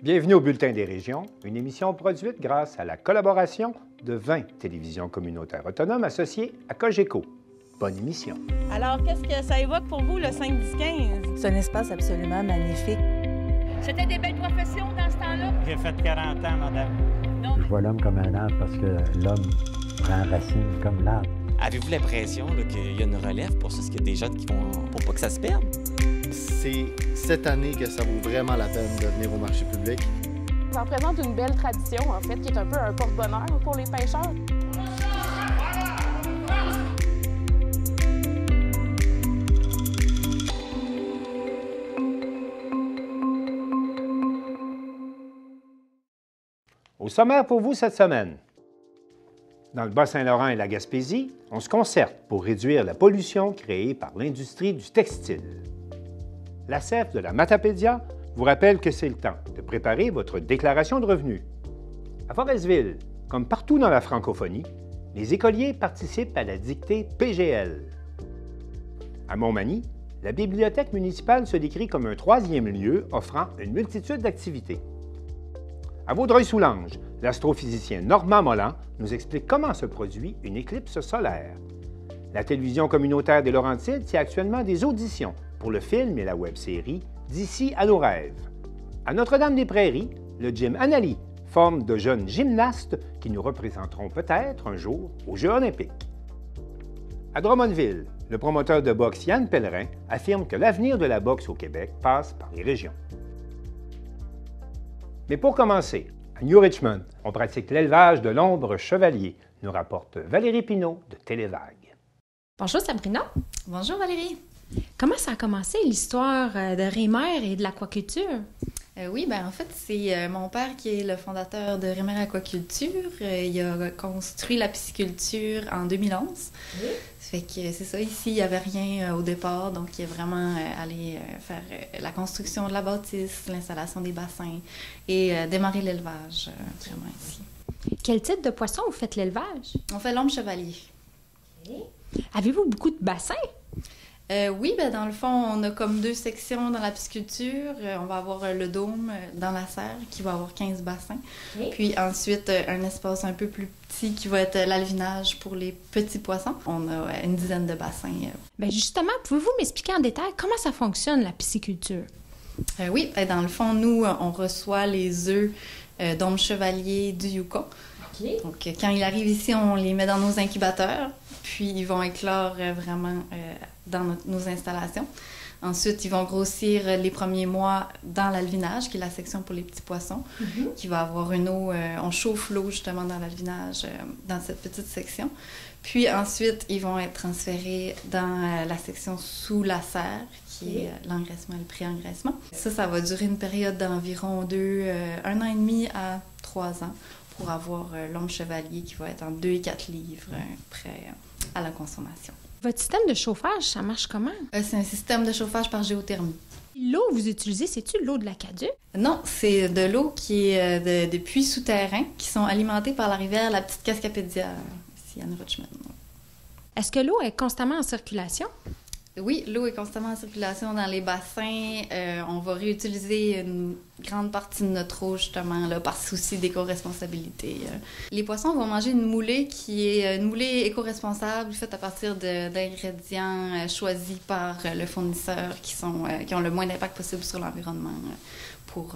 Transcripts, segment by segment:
Bienvenue au Bulletin des régions, une émission produite grâce à la collaboration de 20 télévisions communautaires autonomes associées à Cogeco. Bonne émission. Alors, qu'est-ce que ça évoque pour vous, le 5-10-15? C'est un espace absolument magnifique. C'était des belles professions dans ce temps-là? J'ai fait 40 ans, madame. Donc, je vois l'homme comme un arbre parce que l'homme prend racine comme l'arbre. Avez-vous l'impression qu'il y a une relève pour ça? Est-ce qu'il y a des jeunes qui vont... pour pas que ça se perde? C'est cette année que ça vaut vraiment la peine de venir au marché public. Ça représente une belle tradition, en fait, qui est un peu un porte-bonheur pour les pêcheurs. Au sommaire pour vous cette semaine. Dans le Bas-Saint-Laurent et la Gaspésie, on se concerte pour réduire la pollution créée par l'industrie du textile. La CEF de la Matapédia vous rappelle que c'est le temps de préparer votre déclaration de revenus. À Forestville, comme partout dans la francophonie, les écoliers participent à la dictée PGL. À Montmagny, la bibliothèque municipale se décrit comme un troisième lieu offrant une multitude d'activités. À Vaudreuil-Soulanges, l'astrophysicien Normand Molland nous explique comment se produit une éclipse solaire. La télévision communautaire des Laurentides tient actuellement des auditions pour le film et la web-série D'ici à nos rêves. À Notre-Dame-des-Prairies, le gym Annalie forme de jeunes gymnastes qui nous représenteront peut-être un jour aux Jeux olympiques. À Drummondville, le promoteur de boxe Yann Pellerin affirme que l'avenir de la boxe au Québec passe par les régions. Mais pour commencer, à New Richmond, on pratique l'élevage de l'ombre chevalier, nous rapporte Valérie Pinault de Télévague. Bonjour Sabrina. Bonjour Valérie. Comment ça a commencé l'histoire de Rémer et de l'aquaculture? Oui, en fait, c'est mon père qui est le fondateur de Rémer Aquaculture. Il a construit la pisciculture en 2011. Oui. Ça fait que c'est ça, ici, il n'y avait rien au départ, donc il est vraiment allé faire la construction de la bâtisse, l'installation des bassins et démarrer l'élevage vraiment ici. Quel type de poisson vous faites l'élevage? On fait l'ombre chevalier. Okay. Avez-vous beaucoup de bassins? Oui, dans le fond, on a comme deux sections dans la pisciculture. On va avoir le dôme dans la serre qui va avoir 15 bassins. Okay. Puis ensuite, un espace un peu plus petit qui va être l'alvinage pour les petits poissons. On a une dizaine de bassins. Justement, pouvez-vous m'expliquer en détail comment ça fonctionne, la pisciculture? Oui, dans le fond, nous, on reçoit les œufs d'ombre chevalier du Yukon. Okay. Donc, quand ils arrivent ici, on les met dans nos incubateurs, puis ils vont éclore vraiment dans nos installations. Ensuite, ils vont grossir les premiers mois dans l'alvinage, qui est la section pour les petits poissons, qui va avoir une eau, on chauffe l'eau justement dans l'alvinage, dans cette petite section. Puis ensuite, ils vont être transférés dans la section sous la serre, qui est l'engraissement et le pré-engraissement. Ça va durer une période d'environ 1 an et demi à 3 ans pour avoir l'ombre chevalier qui va être en 2 et 4 livres prêt à la consommation. Votre système de chauffage, ça marche comment? C'est un système de chauffage par géothermie. L'eau que vous utilisez, c'est-tu l'eau de l'aqueduc? Non, c'est de l'eau qui est de puits souterrains qui sont alimentés par la rivière La Petite Cascapédia, ici à New Richmond. Est-ce que l'eau est constamment en circulation? Oui, l'eau est constamment en circulation dans les bassins. On va réutiliser une grande partie de notre eau, justement, là, par souci d'éco-responsabilité. Les poissons vont manger une moulée qui est une moulée éco-responsable, faite à partir d'ingrédients choisis par le fournisseur qui ont le moins d'impact possible sur l'environnement pour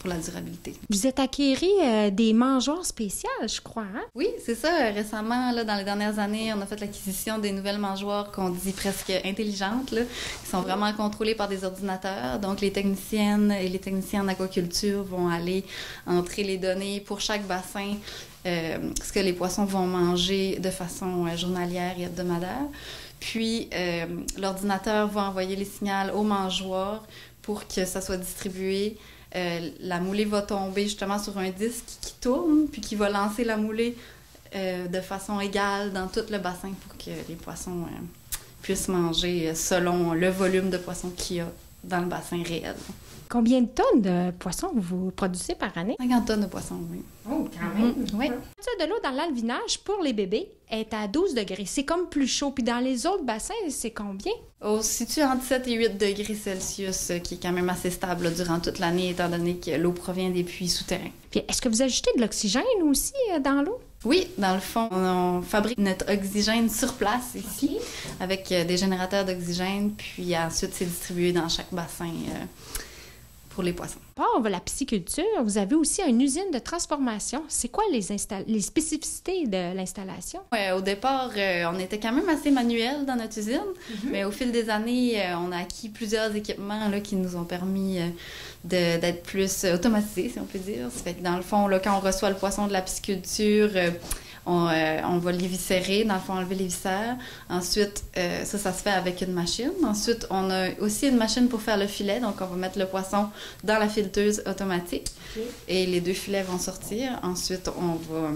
la durabilité. Vous êtes acquéri des mangeoires spéciales, je crois, hein? Oui, c'est ça. Récemment, là, dans les dernières années, on a fait l'acquisition des nouvelles mangeoires qu'on dit presque intelligentes, là, qui sont vraiment contrôlées par des ordinateurs. Donc, les techniciennes et les techniciens en aquaculture vont aller entrer les données pour chaque bassin, ce que les poissons vont manger de façon journalière et hebdomadaire. Puis, l'ordinateur va envoyer les signaux aux mangeoires pour que ça soit distribué. La moulée va tomber justement sur un disque qui tourne, puis qui va lancer la moulée de façon égale dans tout le bassin pour que les poissons puissent manger selon le volume de poissons qu'il y a dans le bassin réel. Combien de tonnes de poissons vous produisez par année? 50 tonnes de poissons, oui. Oh, quand même! Oui. La température de l'eau dans l'alvinage pour les bébés est à 12 degrés. C'est comme plus chaud. Puis dans les autres bassins, c'est combien? On se situe entre 7 et 8 degrés Celsius, qui est quand même assez stable là, durant toute l'année, étant donné que l'eau provient des puits souterrains. Puis est-ce que vous ajoutez de l'oxygène aussi dans l'eau? Oui, dans le fond, on fabrique notre oxygène sur place ici, avec des générateurs d'oxygène, puis ensuite c'est distribué dans chaque bassin pour les poissons. Pour la pisciculture, vous avez aussi une usine de transformation. C'est quoi les spécificités de l'installation? Au départ, on était quand même assez manuel dans notre usine, mais au fil des années, on a acquis plusieurs équipements là, qui nous ont permis d'être plus automatisés, si on peut dire. Ça fait que dans le fond, là, quand on reçoit le poisson de la pisciculture, on va les viscérer, dans le fond, enlever les viscères. Ensuite, ça se fait avec une machine. Ensuite, on a aussi une machine pour faire le filet. Donc, on va mettre le poisson dans la fileteuse automatique. Okay. Et les 2 filets vont sortir. Ensuite, on va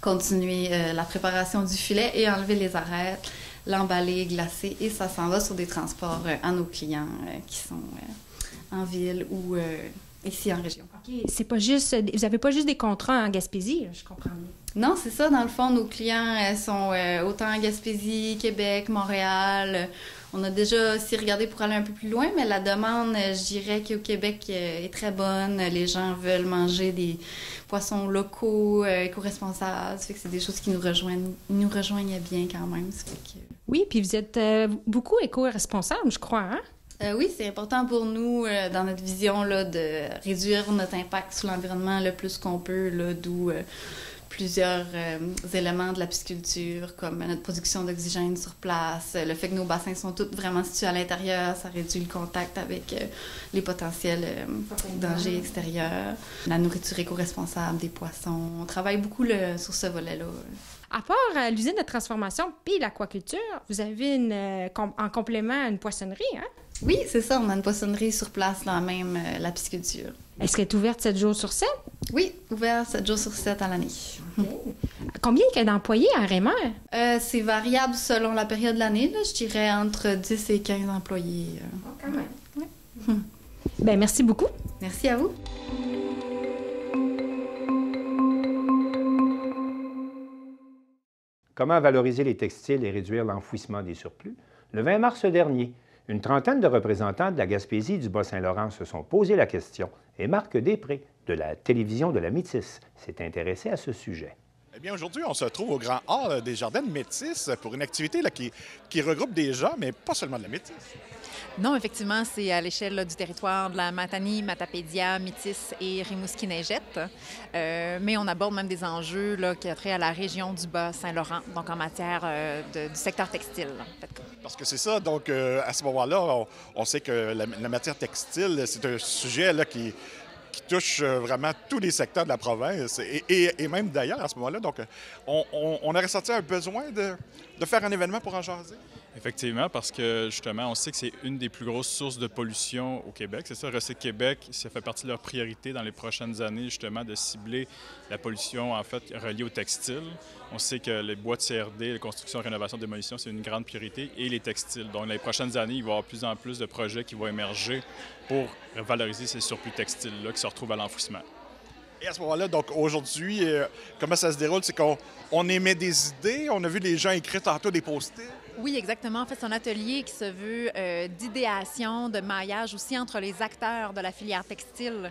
continuer la préparation du filet et enlever les arêtes, l'emballer, glacer. Et ça s'en va sur des transports à nos clients qui sont en ville ou ici en région. OK. C'est pas juste... Vous n'avez pas juste des contrats en Gaspésie, je comprends bien. Non, c'est ça. Dans le fond, nos clients sont autant en Gaspésie, Québec, Montréal. On a déjà aussi regardé pour aller un peu plus loin, mais la demande, je dirais qu'au Québec est très bonne. Les gens veulent manger des poissons locaux, éco-responsables. Ça fait que c'est des choses qui nous rejoignent bien quand même. Ça fait que... Oui, puis vous êtes beaucoup éco-responsables, je crois, hein? Oui, c'est important pour nous, dans notre vision, là, de réduire notre impact sur l'environnement le plus qu'on peut, là, d'où plusieurs éléments de la pisciculture, comme notre production d'oxygène sur place, le fait que nos bassins sont tous vraiment situés à l'intérieur, ça réduit le contact avec les potentiels dangers extérieurs, la nourriture éco-responsable des poissons. On travaille beaucoup sur ce volet-là. À part l'usine de transformation puis l'aquaculture, vous avez en complément une poissonnerie, hein? Oui, c'est ça. On a une poissonnerie sur place, là même la pisciculture. Est-ce qu'elle est ouverte 7 jours sur 7? Oui, ouverte 7 jours sur 7 à l'année. Okay. Combien il y a d'employés à Rémer? C'est variable selon la période de l'année. Là, je dirais entre 10 et 15 employés. Quand même. Ouais. Bien, merci beaucoup. Merci à vous. Comment valoriser les textiles et réduire l'enfouissement des surplus? Le 20 mars dernier, une trentaine de représentants de la Gaspésie et du Bas-Saint-Laurent se sont posé la question et Marc Després, de la télévision de la Métis, s'est intéressé à ce sujet. Eh bien, aujourd'hui, on se trouve au Grand Hall des Jardins de Métis pour une activité là, qui regroupe des gens, mais pas seulement de la Métis. Non, effectivement, c'est à l'échelle là, du territoire de la Matanie, Matapédia, Métis et Rimouski-Neigette. Mais on aborde même des enjeux là, qui ont trait à la région du Bas-Saint-Laurent, donc en matière du secteur textile. En fait. Parce que c'est ça, donc à ce moment-là, on sait que la matière textile, c'est un sujet là, qui touche vraiment tous les secteurs de la province et même d'ailleurs à ce moment-là. Donc, on a ressenti un besoin de faire un événement pour en jaser. Effectivement, parce que justement, on sait que c'est une des plus grosses sources de pollution au Québec. C'est ça, Recycle Québec, ça fait partie de leur priorité dans les prochaines années, justement, de cibler la pollution, en fait, reliée au textile. On sait que les bois de CRD, la construction, rénovation, démolition, c'est une grande priorité, et les textiles. Donc, dans les prochaines années, il va y avoir plus en plus de projets qui vont émerger pour valoriser ces surplus textiles-là qui se retrouvent à l'enfouissement. Et à ce moment-là, donc aujourd'hui, comment ça se déroule? C'est qu'on émet des idées, on a vu les gens écrire tantôt des post-it. Oui, exactement. En fait, c'est un atelier qui se veut d'idéation, de maillage aussi entre les acteurs de la filière textile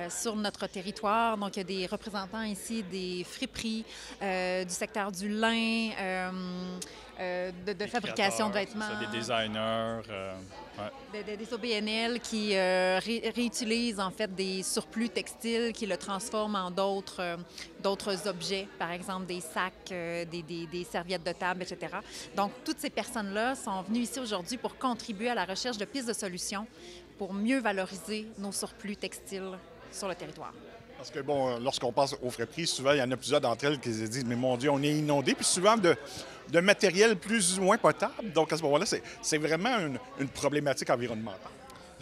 sur notre territoire. Donc, il y a des représentants ici des friperies, du secteur du lin, de fabrication de vêtements. Des designers. Des OBNL qui réutilisent en fait des surplus textiles, qui le transforment en d'autres objets, par exemple des sacs, des serviettes de table, etc. Donc, toutes ces personnes-là sont venues ici aujourd'hui pour contribuer à la recherche de pistes de solutions pour mieux valoriser nos surplus textiles sur le territoire. Parce que, bon, lorsqu'on pense aux friperies, souvent, il y en a plusieurs d'entre elles qui se disent « Mais mon Dieu, on est inondé », puis souvent de matériel plus ou moins potable. Donc, à ce moment-là, c'est vraiment une problématique environnementale.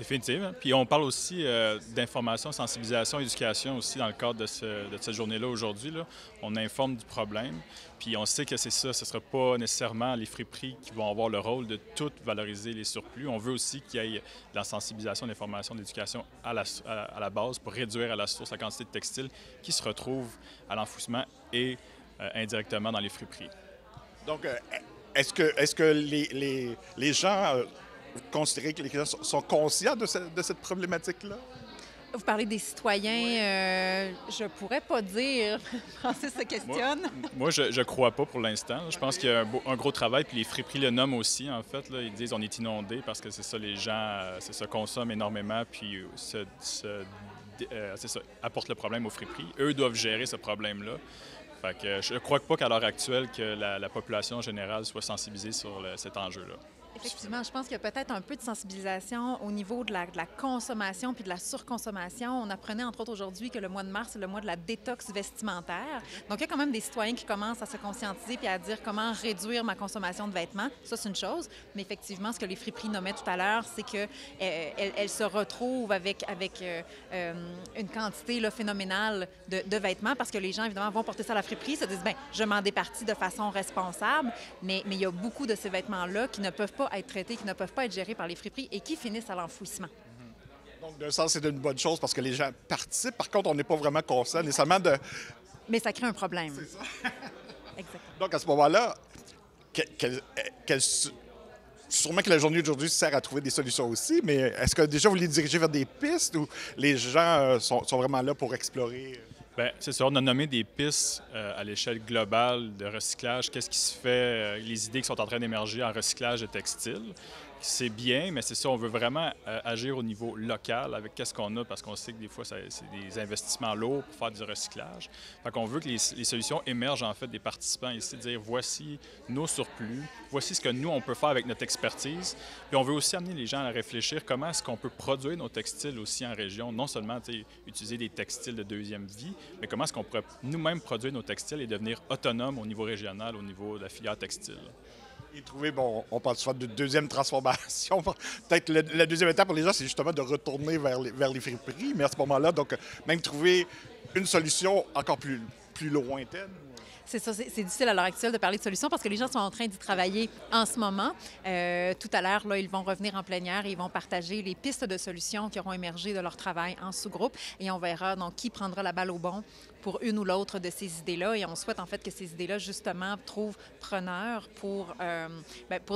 Définitivement. Puis on parle aussi d'information, sensibilisation, éducation aussi dans le cadre de cette journée-là aujourd'hui. Là. On informe du problème, puis on sait que c'est ça, ce ne sera pas nécessairement les friperies qui vont avoir le rôle de tout valoriser les surplus. On veut aussi qu'il y ait de la sensibilisation, de l'information, de l'éducation à la base pour réduire à la source la quantité de textiles qui se retrouvent à l'enfouissement et indirectement dans les friperies. Donc, est-ce que les gens... Vous considérez que les gens sont conscients de cette problématique-là? Vous parlez des citoyens, je pourrais pas dire. Francis se questionne. Moi, je crois pas pour l'instant. Je pense qu'il y a un gros travail, puis les friperies le nomment aussi, en fait. Là. Ils disent on est inondé parce que c'est ça, les gens consomment énormément, puis c'est ça, apportent le problème aux friperies. Eux doivent gérer ce problème-là. Fait que je ne crois pas qu'à l'heure actuelle que la population générale soit sensibilisée sur cet enjeu-là. Effectivement, je pense qu'il y a peut-être un peu de sensibilisation au niveau de la consommation puis de la surconsommation. On apprenait entre autres aujourd'hui que le mois de mars, c'est le mois de la détox vestimentaire. Donc, il y a quand même des citoyens qui commencent à se conscientiser puis à dire comment réduire ma consommation de vêtements. Ça, c'est une chose. Mais effectivement, ce que les friperies nommaient tout à l'heure, c'est qu'elles se retrouvent avec une quantité là, phénoménale de vêtements parce que les gens, évidemment, vont porter ça à la friperie, se disent, bien, je m'en départis de façon responsable, mais il y a beaucoup de ces vêtements-là qui ne peuvent pas être traités, qui ne peuvent pas être gérés par les friperies et qui finissent à l'enfouissement. Donc, d'un sens, c'est une bonne chose parce que les gens participent. Par contre, on n'est pas vraiment conscient nécessairement de... Mais ça crée un problème. C'est ça. Exactement. Donc, à ce moment-là, sûrement que la journée d'aujourd'hui sert à trouver des solutions aussi, mais est-ce que déjà vous les dirigez vers des pistes ou les gens sont vraiment là pour explorer? Bien, c'est ça. On a nommé des pistes à l'échelle globale de recyclage. Qu'est-ce qui se fait, les idées qui sont en train d'émerger en recyclage de textiles. C'est bien, mais c'est ça, on veut vraiment agir au niveau local avec qu'est-ce qu'on a, parce qu'on sait que des fois, c'est des investissements lourds pour faire du recyclage. Fait qu'on veut que les solutions émergent, en fait, des participants ici, de dire voici nos surplus, voici ce que nous, on peut faire avec notre expertise. Puis on veut aussi amener les gens à réfléchir comment est-ce qu'on peut produire nos textiles aussi en région, non seulement utiliser des textiles de deuxième vie, mais comment est-ce qu'on pourrait nous-mêmes produire nos textiles et devenir autonomes au niveau régional, au niveau de la filière textile. Et trouver, bon, on parle souvent de deuxième transformation. Peut-être la deuxième étape pour les gens, c'est justement de retourner vers les friperies, mais à ce moment-là, donc, même trouver une solution encore plus lointaine. C'est ça, c'est difficile à l'heure actuelle de parler de solutions parce que les gens sont en train d'y travailler en ce moment. Tout à l'heure, là, ils vont revenir en plénière et ils vont partager les pistes de solutions qui auront émergé de leur travail en sous-groupe et on verra donc qui prendra la balle au bon pour une ou l'autre de ces idées-là. Et on souhaite en fait que ces idées-là, justement, trouvent preneurs pour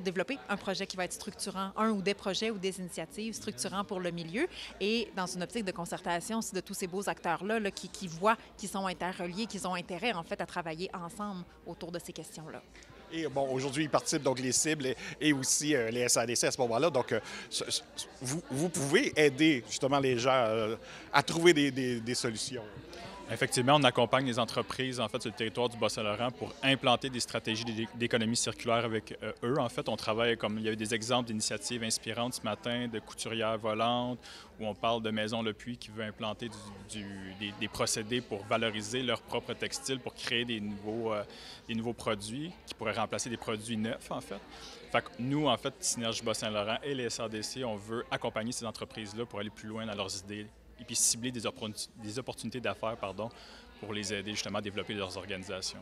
développer un projet qui va être structurant, un ou des projets ou des initiatives structurants pour le milieu et dans une optique de concertation aussi de tous ces beaux acteurs-là là, qui voient qu'ils sont interreliés, qu'ils ont intérêt en fait à travailler ensemble autour de ces questions-là. Et bon, aujourd'hui, ils participent donc les cibles et aussi les SADC à ce moment-là. Donc, vous pouvez aider justement les gens à trouver des solutions. Effectivement, on accompagne les entreprises en fait, sur le territoire du Bas-Saint-Laurent pour implanter des stratégies d'économie circulaire avec eux. En fait, on travaille comme il y a eu des exemples d'initiatives inspirantes ce matin, de couturières volantes, où on parle de Maison Le Puy qui veut implanter des procédés pour valoriser leurs propres textiles, pour créer des nouveaux produits qui pourraient remplacer des produits neufs, en fait. Fait que nous, en fait, Synergie Bas-Saint-Laurent et les SADC, on veut accompagner ces entreprises-là pour aller plus loin dans leurs idées et puis cibler des opportunités d'affaires, pour les aider justement à développer leurs organisations.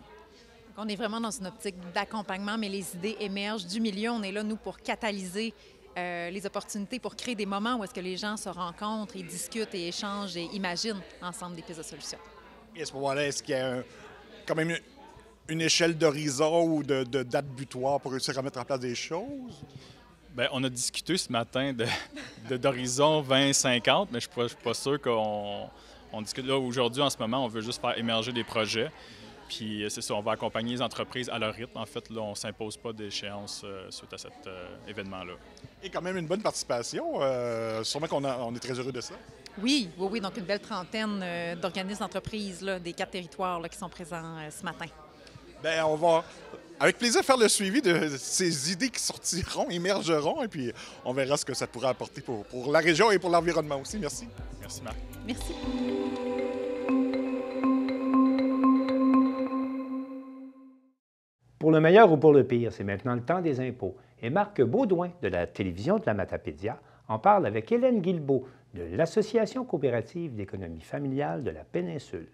Donc, on est vraiment dans une optique d'accompagnement, mais les idées émergent du milieu. On est là, nous, pour catalyser les opportunités, pour créer des moments où est-ce que les gens se rencontrent et discutent et échangent et imaginent ensemble des pistes de solutions. Et à ce moment-là, est-ce qu'il y a quand même une échelle d'horizon ou de date butoir pour réussir à mettre en place des choses? Bien, on a discuté ce matin d'horizon 2050, mais je ne suis pas sûr qu'on discute. Là, aujourd'hui, en ce moment, on veut juste faire émerger des projets. Puis c'est ça, on va accompagner les entreprises à leur rythme. En fait, là, on ne s'impose pas d'échéance suite à cet événement-là. Et quand même une bonne participation. Sûrement qu'on est très heureux de ça. Oui. Donc une belle trentaine d'organismes d'entreprises des 4 territoires là, qui sont présents ce matin. Bien, on va avec plaisir faire le suivi de ces idées qui sortiront, émergeront, et puis on verra ce que ça pourra apporter pour la région et pour l'environnement aussi. Merci. Merci, Marc. Merci. Pour le meilleur ou pour le pire, c'est maintenant le temps des impôts. Et Marc Baudouin de la télévision de la Matapédia On parle avec Hélène Guilbeault de l'Association coopérative d'économie familiale de la péninsule.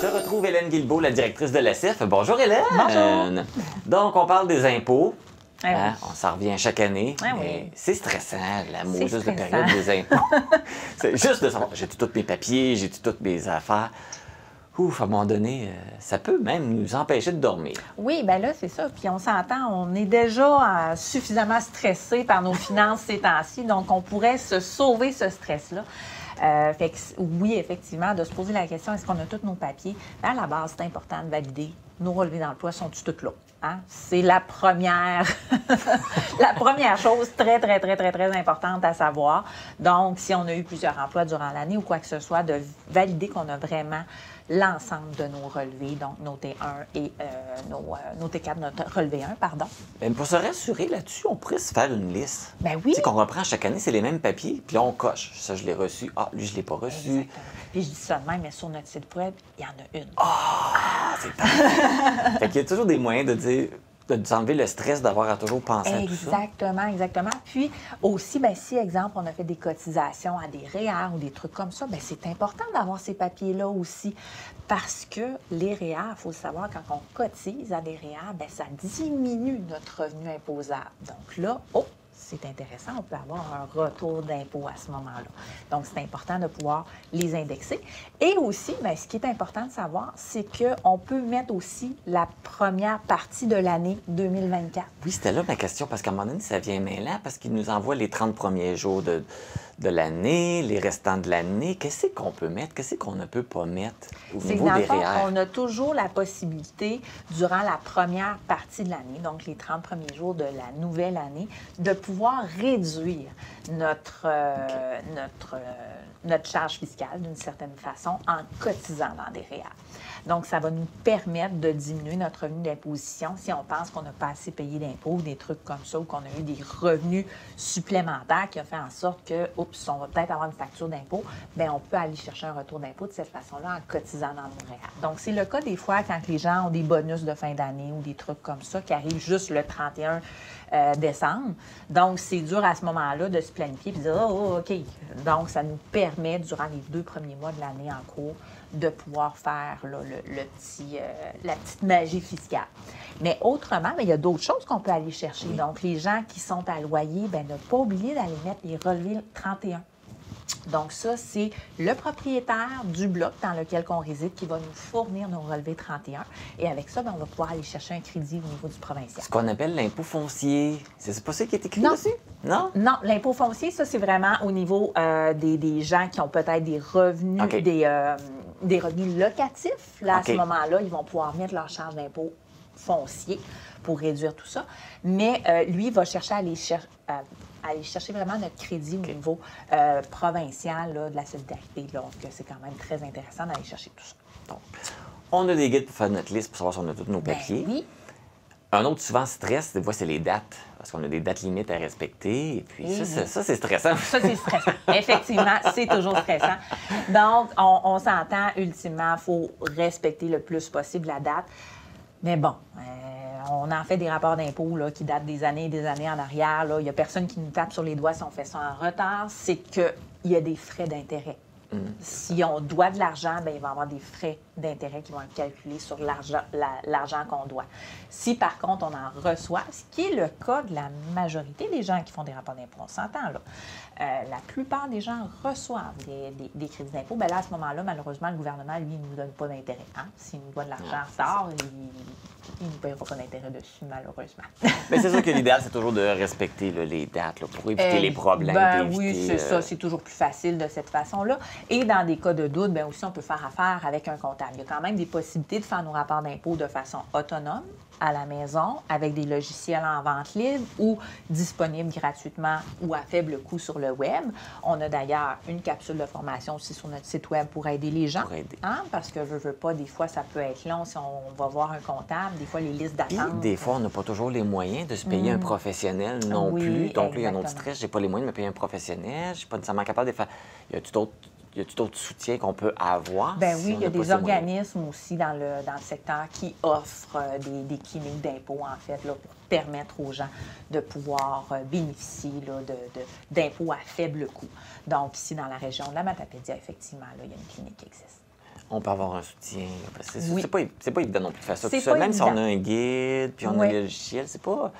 Je retrouve Hélène Guilbeault, la directrice de l'ASIF. Bonjour Hélène! Bonjour! Donc, on parle des impôts. Ah oui. On s'en revient chaque année. Ah oui. C'est stressant, la mauvaise période des impôts. C'est juste de savoir, j'ai-tu tous mes papiers, j'ai-tu toutes mes affaires. Ouf, à un moment donné, ça peut même nous empêcher de dormir. Oui, bien là, c'est ça. Puis on s'entend, on est déjà suffisamment stressé par nos finances ces temps-ci, donc on pourrait se sauver ce stress-là. Fait que, oui, effectivement, de se poser la question, est-ce qu'on a tous nos papiers? À la base, c'est important de valider nos relevés d'emploi, sont-ils tous là? Hein? C'est la première, la première chose très, très, très, très, très importante à savoir. Donc, si on a eu plusieurs emplois durant l'année ou quoi que ce soit, de valider qu'on a vraiment l'ensemble de nos relevés, donc nos T1 et nos T4, notre relevé 1, pardon. Bien, pour se rassurer là-dessus, on pourrait se faire une liste. Ben oui. Tu sais, qu'on reprend chaque année, c'est les mêmes papiers, puis là, on coche. Ça, je l'ai reçu. Ah, lui, je l'ai pas reçu. Exactement. Puis je dis ça de même, mais sur notre site web, il y en a une. Ah, c'est parfait. Fait qu'il y a toujours des moyens de dire, de s'enlever le stress d'avoir à toujours penser à tout ça. Exactement, exactement. Puis aussi, bien, si, exemple, on a fait des cotisations à des REER ou des trucs comme ça, bien, c'est important d'avoir ces papiers-là aussi. Parce que les REER, il faut le savoir, quand on cotise à des REER, bien, ça diminue notre revenu imposable. Donc là, c'est intéressant, on peut avoir un retour d'impôt à ce moment-là. Donc, c'est important de pouvoir les indexer. Et aussi, bien, ce qui est important de savoir, c'est qu'on peut mettre aussi la première partie de l'année 2024. Oui, c'était là ma question, parce qu'à un moment donné, ça vient mêlant, parce qu'ils nous envoient les 30 premiers jours de l'année, les restants de l'année. Qu'est-ce qu'on peut mettre? Qu'est-ce qu'on ne peut pas mettre au niveau des REER? On a toujours la possibilité, durant la première partie de l'année, donc les 30 premiers jours de la nouvelle année, de pouvoir réduire notre charge fiscale d'une certaine façon en cotisant dans des REER. Donc, ça va nous permettre de diminuer notre revenu d'imposition si on pense qu'on n'a pas assez payé d'impôts, des trucs comme ça, ou qu'on a eu des revenus supplémentaires qui ont fait en sorte que, on va peut-être avoir une facture d'impôt, bien, on peut aller chercher un retour d'impôt de cette façon-là en cotisant dans nos REER. Donc, c'est le cas des fois quand les gens ont des bonus de fin d'année ou des trucs comme ça qui arrivent juste le 31 décembre. Donc, c'est dur à ce moment-là de se planifier et de dire « Oh, OK ». Donc, ça nous permet, durant les 2 premiers mois de l'année en cours, de pouvoir faire là, la petite magie fiscale. Mais autrement, il y a d'autres choses qu'on peut aller chercher. Donc, les gens qui sont à loyer, bien, ne pas oublier d'aller mettre les relevés 31. Donc, ça, c'est le propriétaire du bloc dans lequel on réside qui va nous fournir nos relevés 31. Et avec ça, bien, on va pouvoir aller chercher un crédit au niveau du provincial. Ce qu'on appelle l'impôt foncier. C'est pas ça qui est écrit non. dessus? Non? Non, l'impôt foncier, ça, c'est vraiment au niveau des gens qui ont peut-être des revenus, okay. des revenus locatifs. Là, à ce moment-là, ils vont pouvoir mettre leur charge d'impôt foncier pour réduire tout ça. Mais lui, il va chercher à aller chercher vraiment notre crédit au niveau provincial là, de la solidarité. Donc, c'est quand même très intéressant d'aller chercher tout ça. Donc, on a des guides pour faire notre liste, pour savoir si on a tous nos papiers. Oui. Un autre souvent stress, des fois, c'est les dates. Parce qu'on a des dates limites à respecter. Et puis, ça c'est stressant. Ça, c'est stressant. Effectivement, c'est toujours stressant. Donc, on s'entend, ultimement, il faut respecter le plus possible la date. Mais bon, on en fait des rapports d'impôts qui datent des années et des années en arrière. Il n'y a personne qui nous tape sur les doigts si on fait ça en retard. C'est qu'il y a des frais d'intérêt. Si on doit de l'argent, bien, il va y avoir des frais d'intérêt qui vont être calculés sur l'argent qu'on doit. Si, par contre, on en reçoit, ce qui est le cas de la majorité des gens qui font des rapports d'impôts, on s'entend, là. La plupart des gens reçoivent des crédits d'impôt. Bien là, à ce moment-là, malheureusement, le gouvernement, lui, il ne nous donne pas d'intérêt. Hein? S'il nous doit de l'argent, sort, il ne nous paiera pas d'intérêt dessus, malheureusement. Mais c'est sûr que l'idéal, c'est toujours de respecter les dates pour éviter les problèmes. Oui, c'est ça. C'est toujours plus facile de cette façon-là. Et dans des cas de doute, bien aussi, on peut faire affaire avec un comptable. Il y a quand même des possibilités de faire nos rapports d'impôt de façon autonome à la maison, avec des logiciels en vente libre ou disponibles gratuitement ou à faible coût sur le web. On a d'ailleurs une capsule de formation aussi sur notre site web pour aider les gens. Hein? Parce que, veux pas, des fois, ça peut être long si on va voir un comptable. Des fois, les listes d'attente. Des fois, on n'a pas toujours les moyens de se payer un professionnel non plus. Donc, là, il y a un autre stress. J'ai pas les moyens de me payer un professionnel. Je suis pas nécessairement capable de faire. Y a-t-il d'autres y a-t-il d'autres soutiens qu'on peut avoir? Bien si oui, on il y a n'a pas des ces moyens? organismes aussi dans le secteur qui offrent des cliniques d'impôts, en fait, là, pour permettre aux gens de pouvoir bénéficier là, d'impôts à faible coût. Donc, ici, dans la région de la Matapédia, effectivement, là, il y a une clinique qui existe. On peut avoir un soutien. Oui. C'est pas évident non plus de faire ça tout C'est seul. pas Même si évident. on a un guide, puis on a les logiciels, c'est pas...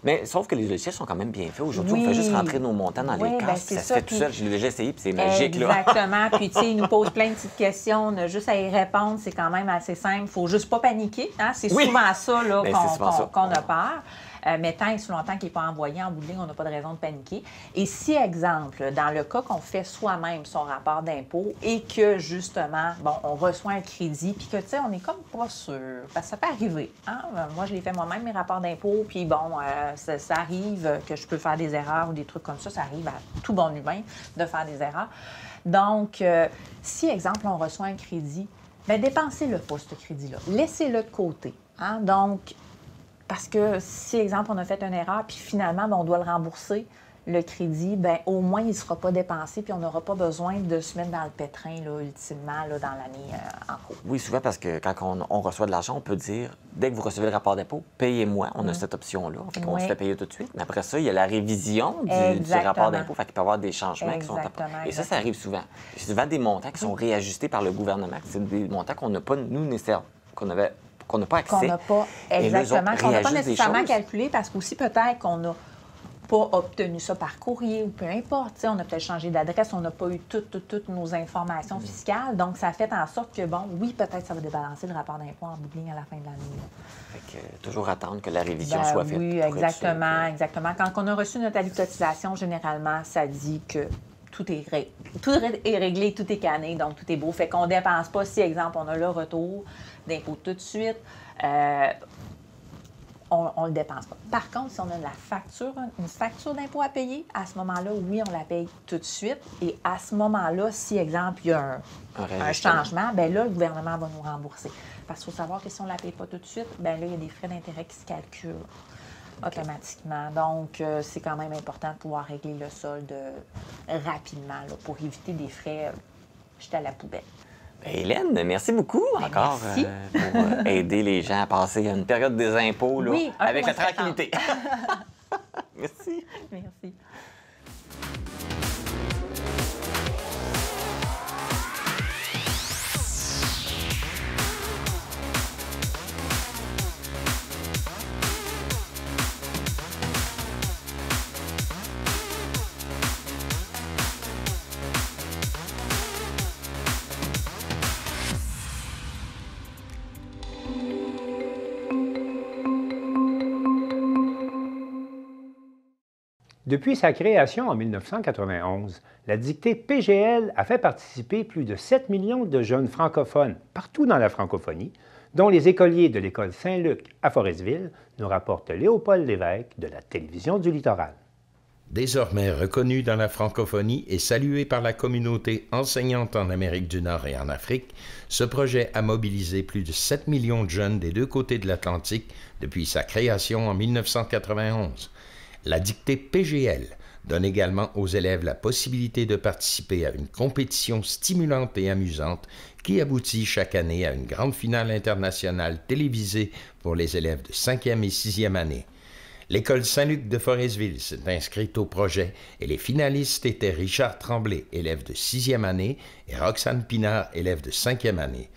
Mais sauf que les logiciels sont quand même bien faits. Aujourd'hui, on fait juste rentrer nos montants dans les cases, puis ça se fait tout seul. Je l'ai déjà essayé, puis c'est magique, là. Exactement. Puis, tu sais, ils nous posent plein de petites questions. On a juste à y répondre. C'est quand même assez simple. Il ne faut juste pas paniquer. Hein? C'est souvent ça là, qu'on a peur. Mais tant et si longtemps qu'il n'est pas envoyé en bout de ligne, on n'a pas de raison de paniquer. Et si, exemple, dans le cas qu'on fait soi-même son rapport d'impôt et que, justement, bon, on reçoit un crédit, puis que, tu sais, on est comme pas sûr, parce que ça peut arriver. Hein? Moi, je l'ai fait moi-même, mes rapports d'impôt, puis bon, ça arrive que je peux faire des erreurs ou des trucs comme ça. Ça arrive à tout bon humain de faire des erreurs. Donc, si, exemple, on reçoit un crédit, bien, dépensez-le pas, ce crédit-là. Laissez-le de côté. Hein? Donc, parce que si, exemple, on a fait une erreur, puis finalement, bien, on doit le rembourser, le crédit, bien, au moins, il ne sera pas dépensé, puis on n'aura pas besoin de se mettre dans le pétrin, là, ultimement, là, dans l'année en cours. Oui, souvent, parce que quand on reçoit de l'argent, on peut dire, dès que vous recevez le rapport d'impôt, payez-moi. On a cette option-là. Fait qu'on se fait payer tout de suite. Mais après ça, il y a la révision du rapport d'impôt. Fait qu'il peut y avoir des changements qui sont apportés. Et ça arrive souvent. C'est souvent des montants qui sont réajustés par le gouvernement. C'est des montants qu'on n'a pas, nous, nécessairement, qu'on n'a pas accès. Qu'on n'a pas, exactement, qu'on n'a pas nécessairement calculé parce qu'aussi peut-être qu'on n'a pas obtenu ça par courrier ou peu importe. T'sais, on a peut-être changé d'adresse, on n'a pas eu toutes nos informations fiscales. Donc, ça fait en sorte que, bon, oui, peut-être ça va débalancer le rapport d'impôt en bout de ligne à la fin de l'année. Fait que toujours attendre que la révision soit faite. Oui, exactement, exactement. Quand on a reçu notre avis de cotisation, généralement, ça dit que tout est réglé, tout est canné, donc tout est beau. Fait qu'on ne dépense pas. Si, exemple, on a le retour d'impôt tout de suite, on ne le dépense pas. Par contre, si on a une facture d'impôt à payer, à ce moment-là, oui, on la paye tout de suite. Et à ce moment-là, si, exemple, il y a un changement, bien là, le gouvernement va nous rembourser. Parce qu'il faut savoir que si on ne la paye pas tout de suite, bien là, il y a des frais d'intérêt qui se calculent automatiquement. Donc, c'est quand même important de pouvoir régler le solde rapidement là, pour éviter des frais jetés à la poubelle. Hélène, merci beaucoup encore pour aider les gens à passer une période des impôts là, avec la tranquillité. Merci. Merci. Depuis sa création en 1991, la dictée PGL a fait participer plus de 7 millions de jeunes francophones partout dans la francophonie, dont les écoliers de l'École Saint-Luc à Forestville, nous rapporte Léopold Lévesque de la Télévision du Littoral. Désormais reconnu dans la francophonie et salué par la communauté enseignante en Amérique du Nord et en Afrique, ce projet a mobilisé plus de 7 millions de jeunes des deux côtés de l'Atlantique depuis sa création en 1991. La dictée PGL donne également aux élèves la possibilité de participer à une compétition stimulante et amusante qui aboutit chaque année à une grande finale internationale télévisée pour les élèves de 5e et 6e année. L'École Saint-Luc de Forestville s'est inscrite au projet et les finalistes étaient Richard Tremblay, élève de 6e année, et Roxane Pinard, élève de 5e année.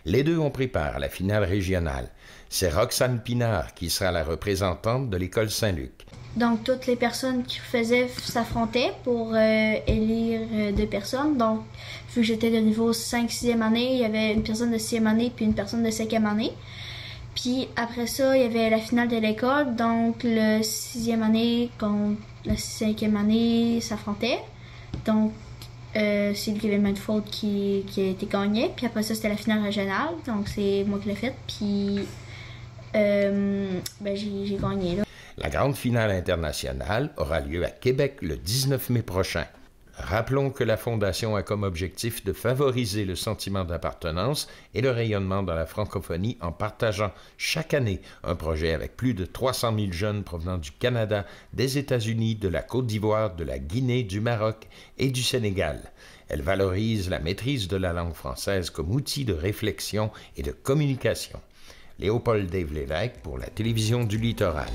Les deux ont pris part à la finale régionale. C'est Roxane Pinard qui sera la représentante de l'École Saint-Luc. Donc, toutes les personnes qui faisaient s'affrontaient pour élire deux personnes. Donc, vu que j'étais de niveau 5-6e année, il y avait une personne de 6e année puis une personne de 5e année. Puis après ça, il y avait la finale de l'école. Donc, le 6e année contre la 5e année s'affrontaient. Donc, c'est le Kevin Faute qui a été gagné. Puis après ça, c'était la finale régionale. Donc, c'est moi qui l'ai faite. Puis, j'ai gagné là. La grande finale internationale aura lieu à Québec le 19 mai prochain. Rappelons que la Fondation a comme objectif de favoriser le sentiment d'appartenance et le rayonnement dans la francophonie en partageant chaque année un projet avec plus de 300 000 jeunes provenant du Canada, des États-Unis, de la Côte d'Ivoire, de la Guinée, du Maroc et du Sénégal. Elle valorise la maîtrise de la langue française comme outil de réflexion et de communication. Léopold Dave Lévesque pour la télévision du Littoral.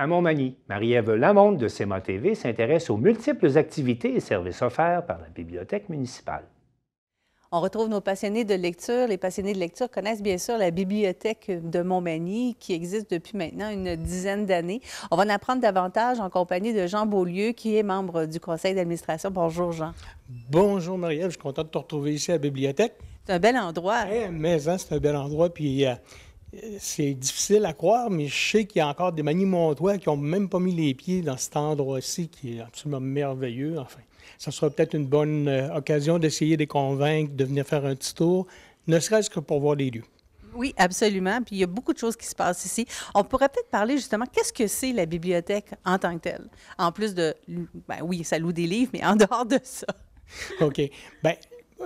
À Montmagny, Marie-Ève Lamonde de CEMA TV s'intéresse aux multiples activités et services offerts par la Bibliothèque municipale. On retrouve nos passionnés de lecture. Les passionnés de lecture connaissent bien sûr la Bibliothèque de Montmagny qui existe depuis maintenant une dizaine d'années. On va en apprendre davantage en compagnie de Jean Beaulieu qui est membre du conseil d'administration. Bonjour Jean. Bonjour Marie-Ève, je suis content de te retrouver ici à la Bibliothèque. C'est un bel endroit. Mais c'est un bel endroit, puis c'est difficile à croire, mais je sais qu'il y a encore des Magny-Montois qui n'ont même pas mis les pieds dans cet endroit-ci qui est absolument merveilleux. Enfin, ça sera peut-être une bonne occasion d'essayer de les convaincre de venir faire un petit tour, ne serait-ce que pour voir les lieux. Oui, absolument. Puis il y a beaucoup de choses qui se passent ici. On pourrait peut-être parler justement, qu'est-ce que c'est la bibliothèque en tant que telle? En plus de, ben oui, ça loue des livres, mais en dehors de ça. OK. Bien,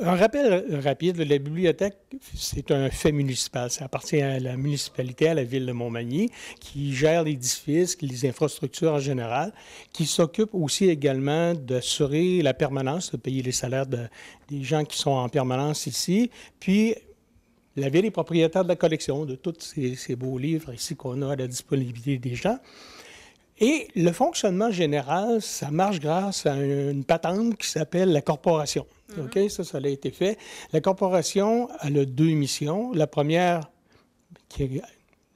un rappel rapide, la bibliothèque, c'est un fait municipal. Ça appartient à la municipalité, à la ville de Montmagny, qui gère l'édifice, les infrastructures en général, qui s'occupe aussi également d'assurer la permanence, de payer les salaires des gens qui sont en permanence ici. Puis, la ville est propriétaire de la collection de tous ces beaux livres ici qu'on a à la disponibilité des gens. Et le fonctionnement général, ça marche grâce à une patente qui s'appelle la corporation. OK? Ça a été fait. La corporation, elle a deux missions. La première, qui est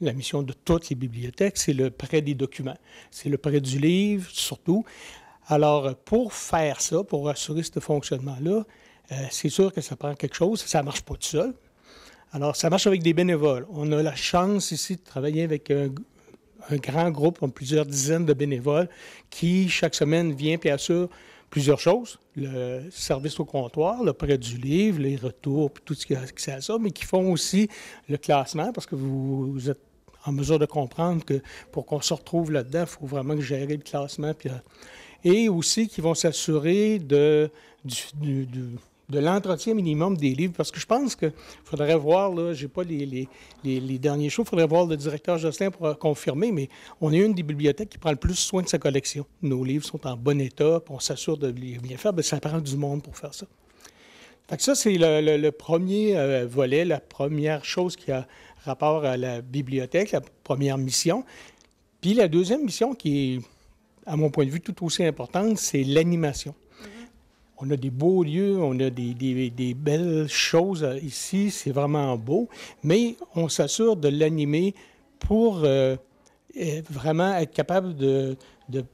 la mission de toutes les bibliothèques, c'est le prêt des documents. C'est le prêt du livre, surtout. Alors, pour faire ça, pour assurer ce fonctionnement-là, c'est sûr que ça prend quelque chose. Ça ne marche pas tout seul. Alors, ça marche avec des bénévoles. On a la chance ici de travailler avec un grand groupe, plusieurs dizaines de bénévoles qui, chaque semaine, vient et assure plusieurs choses. Le service au comptoir, le prêt du livre, les retours, puis tout ce qui a accès à ça, mais qui font aussi le classement, parce que vous êtes en mesure de comprendre que pour qu'on se retrouve là-dedans, il faut vraiment gérer le classement. Puis, et aussi qui vont s'assurer de l'entretien minimum des livres, parce que je pense qu'il faudrait voir, là, je n'ai pas les derniers shows, il faudrait voir le directeur Jocelyn pour confirmer, mais on est une des bibliothèques qui prend le plus soin de sa collection. Nos livres sont en bon état, puis on s'assure de les bien faire, bien, ça prend du monde pour faire ça. Fait que ça, c'est le premier volet, la première chose qui a rapport à la bibliothèque, la première mission. Puis la deuxième mission, qui est, à mon point de vue, tout aussi importante, c'est l'animation. On a des beaux lieux, on a des belles choses ici, c'est vraiment beau, mais on s'assure de l'animer pour vraiment être capable de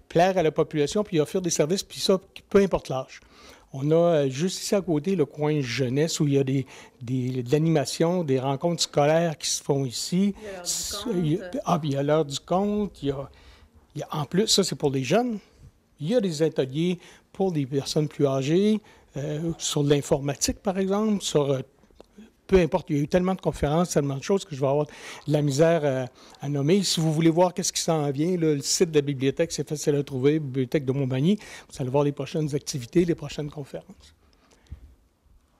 plaire à la population puis offrir des services, puis ça, peu importe l'âge. On a juste ici à côté le coin jeunesse où il y a de l'animation, des rencontres scolaires qui se font ici. Il y a l'heure du conte, il y a en plus, ça c'est pour les jeunes, il y a des ateliers pour des personnes plus âgées, sur l'informatique, par exemple, sur peu importe, il y a eu tellement de conférences, tellement de choses que je vais avoir de la misère à nommer. Si vous voulez voir qu'est-ce qui s'en vient, là, le site de la bibliothèque, c'est facile à trouver, Bibliothèque de Montmagny. Vous allez voir les prochaines activités, les prochaines conférences.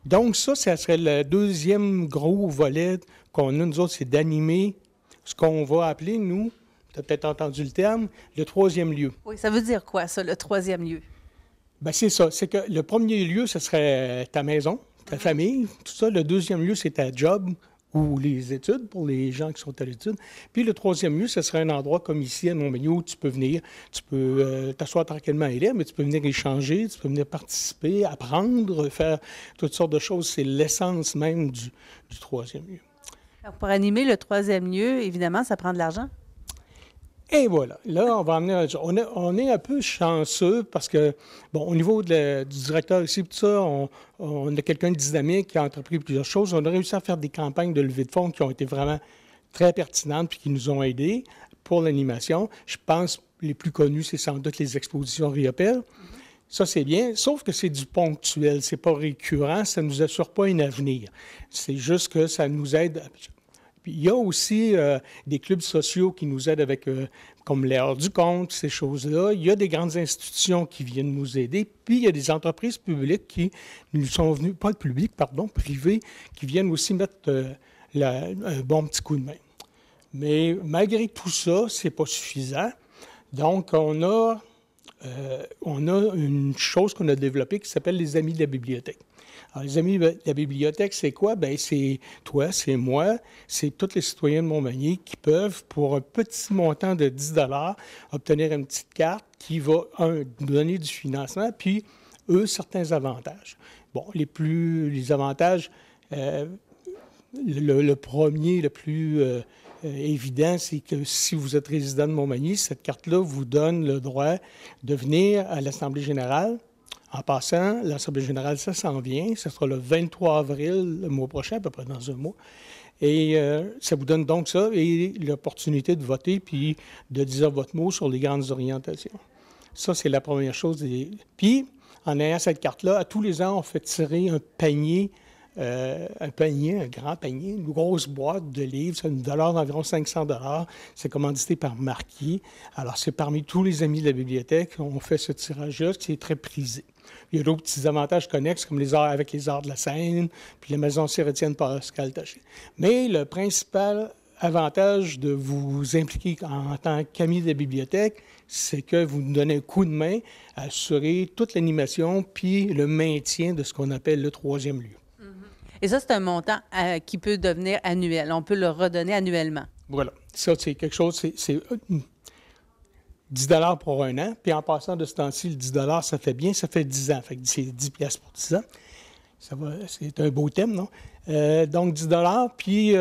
Donc ça serait le deuxième gros volet qu'on a, nous autres, c'est d'animer ce qu'on va appeler, nous, tu as peut-être entendu le terme, le troisième lieu. Oui, ça veut dire quoi, ça, le troisième lieu? Bien, c'est ça. C'est que le premier lieu, ce serait ta maison, ta famille, tout ça. Le deuxième lieu, c'est ta job ou les études pour les gens qui sont à l'étude. Puis le troisième lieu, ce serait un endroit comme ici à Montmagny où tu peux venir, tu peux t'asseoir tranquillement et lire, mais tu peux venir échanger, tu peux venir participer, apprendre, faire toutes sortes de choses. C'est l'essence même du troisième lieu. Alors, pour animer le troisième lieu, évidemment, ça prend de l'argent. Et voilà. Là, on va amener. On est un peu chanceux parce que, bon, au niveau du directeur ici, tout ça, on a quelqu'un de dynamique qui a entrepris plusieurs choses. On a réussi à faire des campagnes de levée de fonds qui ont été vraiment très pertinentes puis qui nous ont aidés pour l'animation. Je pense que les plus connus, c'est sans doute les expositions Riopelle. Ça, c'est bien, sauf que c'est du ponctuel. C'est pas récurrent, ça ne nous assure pas un avenir. C'est juste que ça nous aide. Puis il y a aussi des clubs sociaux qui nous aident avec, comme l'heure du compte, ces choses-là. Il y a des grandes institutions qui viennent nous aider. Puis il y a des entreprises publiques qui nous sont venues, pas le public, pardon, privées, qui viennent aussi mettre un bon petit coup de main. Mais malgré tout ça, c'est pas suffisant. Donc, on a une chose qu'on a développée qui s'appelle les Amis de la bibliothèque. Alors, les Amis de la bibliothèque, c'est quoi? Bien, c'est toi, c'est moi, c'est tous les citoyens de Montmagny qui peuvent, pour un petit montant de 10 $, obtenir une petite carte qui va, nous donner du financement, puis, eux, certains avantages. Bon, les avantages, le premier, le plus évident, c'est que si vous êtes résident de Montmagny, cette carte-là vous donne le droit de venir à l'Assemblée générale. En passant, l'Assemblée générale, ça s'en vient. Ce sera le 23 avril, le mois prochain, à peu près dans un mois. Et ça vous donne donc ça et l'opportunité de voter puis de dire votre mot sur les grandes orientations. Ça, c'est la première chose. Puis, en ayant cette carte-là, à tous les ans, on fait tirer un panier, un grand panier, une grosse boîte de livres, c'est une valeur d'environ 500 $. C'est commandité par Marquis. Alors, c'est parmi tous les amis de la bibliothèque, on fait ce tirage-là, qui est très prisé. Il y a d'autres petits avantages connexes, comme les arts avec les arts de la scène, puis la maison Sir-Étienne Pascal Taché. Mais le principal avantage de vous impliquer en tant qu'ami de la bibliothèque, c'est que vous nous donnez un coup de main à assurer toute l'animation puis le maintien de ce qu'on appelle le troisième lieu. Et ça, c'est un montant qui peut devenir annuel. On peut le redonner annuellement. Voilà. Ça, c'est quelque chose, c'est 10 $ pour un an. Puis en passant de ce temps-ci, le 10 $, ça fait bien, ça fait 10 ans. Fait que c'est 10 piastres pour 10 ans. C'est un beau thème, non? Donc 10 $, puis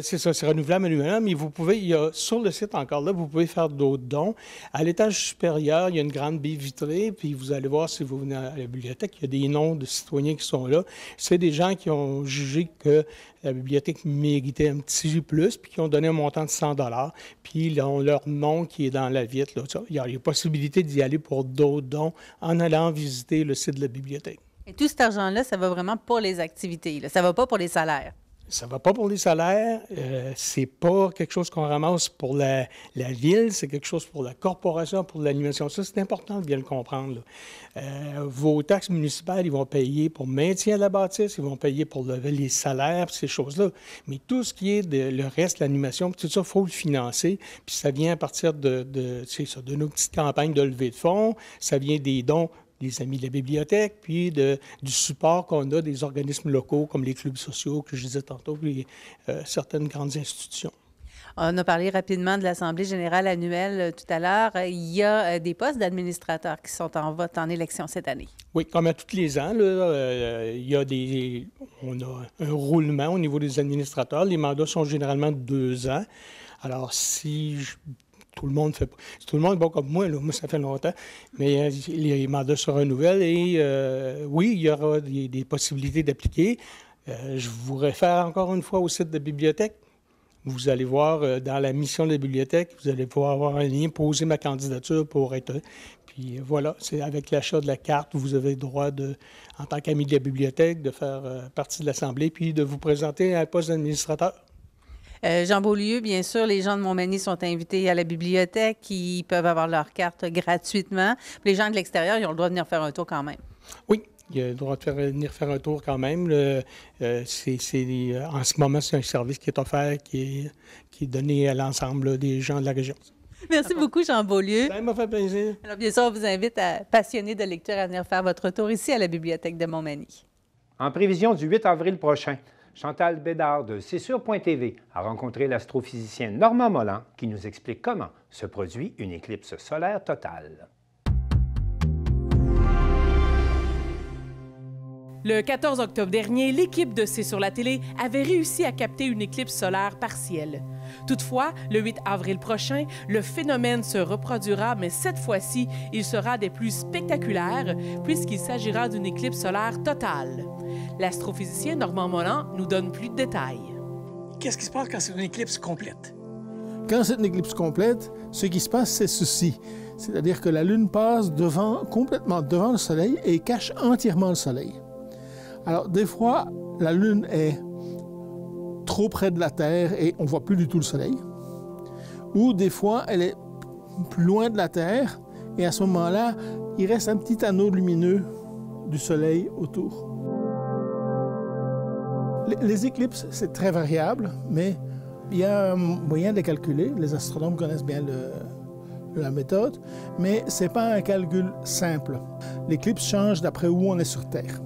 c'est ça, c'est renouvelable annuellement, mais vous pouvez, il y a sur le site encore là, vous pouvez faire d'autres dons. À l'étage supérieur, il y a une grande baie vitrée, puis vous allez voir si vous venez à la bibliothèque, il y a des noms de citoyens qui sont là. C'est des gens qui ont jugé que la bibliothèque méritait un petit plus, puis qui ont donné un montant de 100 $, puis ils ont leur nom qui est dans la vitre. Là. Il y a possibilité d'y aller pour d'autres dons en allant visiter le site de la bibliothèque. Et tout cet argent-là, ça va vraiment pour les activités, là. Ça ne va pas pour les salaires. Ça ne va pas pour les salaires. C'est pas quelque chose qu'on ramasse pour la ville, c'est quelque chose pour la corporation, pour l'animation. Ça, c'est important de bien le comprendre. Vos taxes municipales, ils vont payer pour le maintien de la bâtisse, ils vont payer pour les salaires, ces choses-là. Mais tout ce qui est le reste, l'animation, tout ça, il faut le financer. Puis ça vient à partir de nos petites campagnes de levée de fonds, ça vient des dons des amis de la bibliothèque, puis du support qu'on a des organismes locaux comme les clubs sociaux que je disais tantôt, puis certaines grandes institutions. On a parlé rapidement de l'Assemblée générale annuelle tout à l'heure. Il y a des postes d'administrateurs qui sont en vote en élection cette année. Oui, comme à tous les ans, là, on a un roulement au niveau des administrateurs. Les mandats sont généralement de 2 ans. Alors, tout le monde est bon comme moi, là. Moi, ça fait longtemps, mais les mandats se renouvellent et oui, il y aura des possibilités d'appliquer. Je vous réfère encore une fois au site de la bibliothèque. Vous allez voir dans la mission de la bibliothèque, vous allez pouvoir avoir un lien, poser ma candidature pour être... Puis voilà, c'est avec l'achat de la carte, vous avez le droit, en tant qu'ami de la bibliothèque, de faire partie de l'Assemblée puis de vous présenter à un poste d'administrateur. Jean Beaulieu, bien sûr, les gens de Montmagny sont invités à la bibliothèque. Ils peuvent avoir leur carte gratuitement. Puis les gens de l'extérieur, ils ont le droit de venir faire un tour quand même. Oui, il a le droit de venir faire un tour quand même. En ce moment, c'est un service qui est offert, qui est donné à l'ensemble des gens de la région. Merci beaucoup, Jean Beaulieu. Ça m'a fait plaisir. Alors, bien sûr, on vous invite à passionnés de lecture à venir faire votre tour ici à la bibliothèque de Montmagny. En prévision du 8 avril prochain, Chantal Bédard de CSUR.TV a rencontré l'astrophysicien Normand Molan qui nous explique comment se produit une éclipse solaire totale. Le 14 octobre dernier, l'équipe de C'est sur la télé avait réussi à capter une éclipse solaire partielle. Toutefois, le 8 avril prochain, le phénomène se reproduira, mais cette fois-ci, il sera des plus spectaculaires puisqu'il s'agira d'une éclipse solaire totale. L'astrophysicien Normand Molan nous donne plus de détails. Qu'est-ce qui se passe quand c'est une éclipse complète? Quand c'est une éclipse complète, ce qui se passe, c'est ceci. C'est-à-dire que la Lune passe complètement devant le Soleil et cache entièrement le Soleil. Alors, des fois, la Lune est trop près de la Terre et on ne voit plus du tout le Soleil. Ou des fois, elle est plus loin de la Terre et à ce moment-là, il reste un petit anneau lumineux du Soleil autour. Les éclipses, c'est très variable, mais il y a un moyen de les calculer. Les astronomes connaissent bien la méthode, mais ce n'est pas un calcul simple. L'éclipse change d'après où on est sur Terre.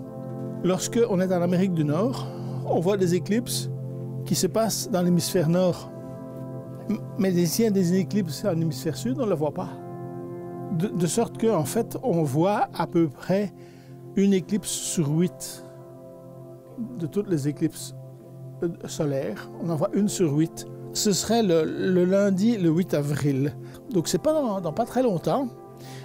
Lorsque on est en Amérique du Nord, on voit des éclipses qui se passent dans l'hémisphère nord. Mais s'il y a des éclipses en hémisphère sud, on ne le voit pas. De sorte qu'en fait, on voit à peu près une éclipse sur 8 de toutes les éclipses solaires. On en voit une sur 8. Ce serait le lundi, le 8 avril. Donc, c'est pas dans pas très longtemps.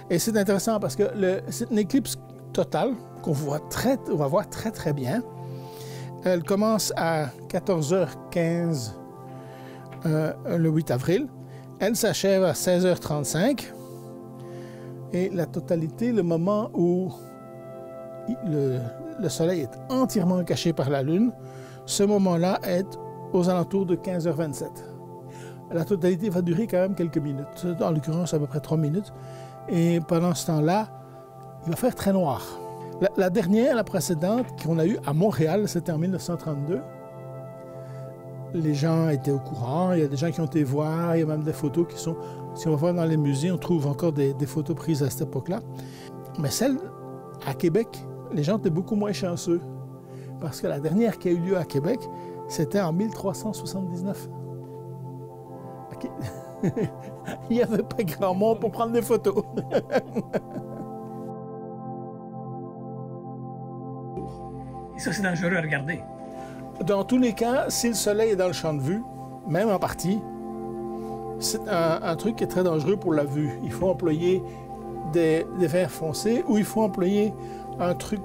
Et c'est intéressant parce que c'est une éclipse totale qu'on va voir très, très bien. Elle commence à 14h15 le 8 avril. Elle s'achève à 16h35. Et la totalité, le moment où le Soleil est entièrement caché par la Lune, ce moment-là est aux alentours de 15h27. La totalité va durer quand même quelques minutes, en l'occurrence à peu près 3 minutes. Et pendant ce temps-là, il va faire très noir. La dernière, la précédente, qu'on a eue à Montréal, c'était en 1932. Les gens étaient au courant, il y a des gens qui ont été voir, il y a même des photos qui sont... Si on va voir dans les musées, on trouve encore des photos prises à cette époque-là. Mais celle à Québec, les gens étaient beaucoup moins chanceux. Parce que la dernière qui a eu lieu à Québec, c'était en 1379. Okay. Il n'y avait pas grand monde pour prendre des photos. Et ça, c'est dangereux à regarder. Dans tous les cas, si le Soleil est dans le champ de vue, même en partie, c'est un truc qui est très dangereux pour la vue. Il faut employer des verres foncés ou il faut employer un truc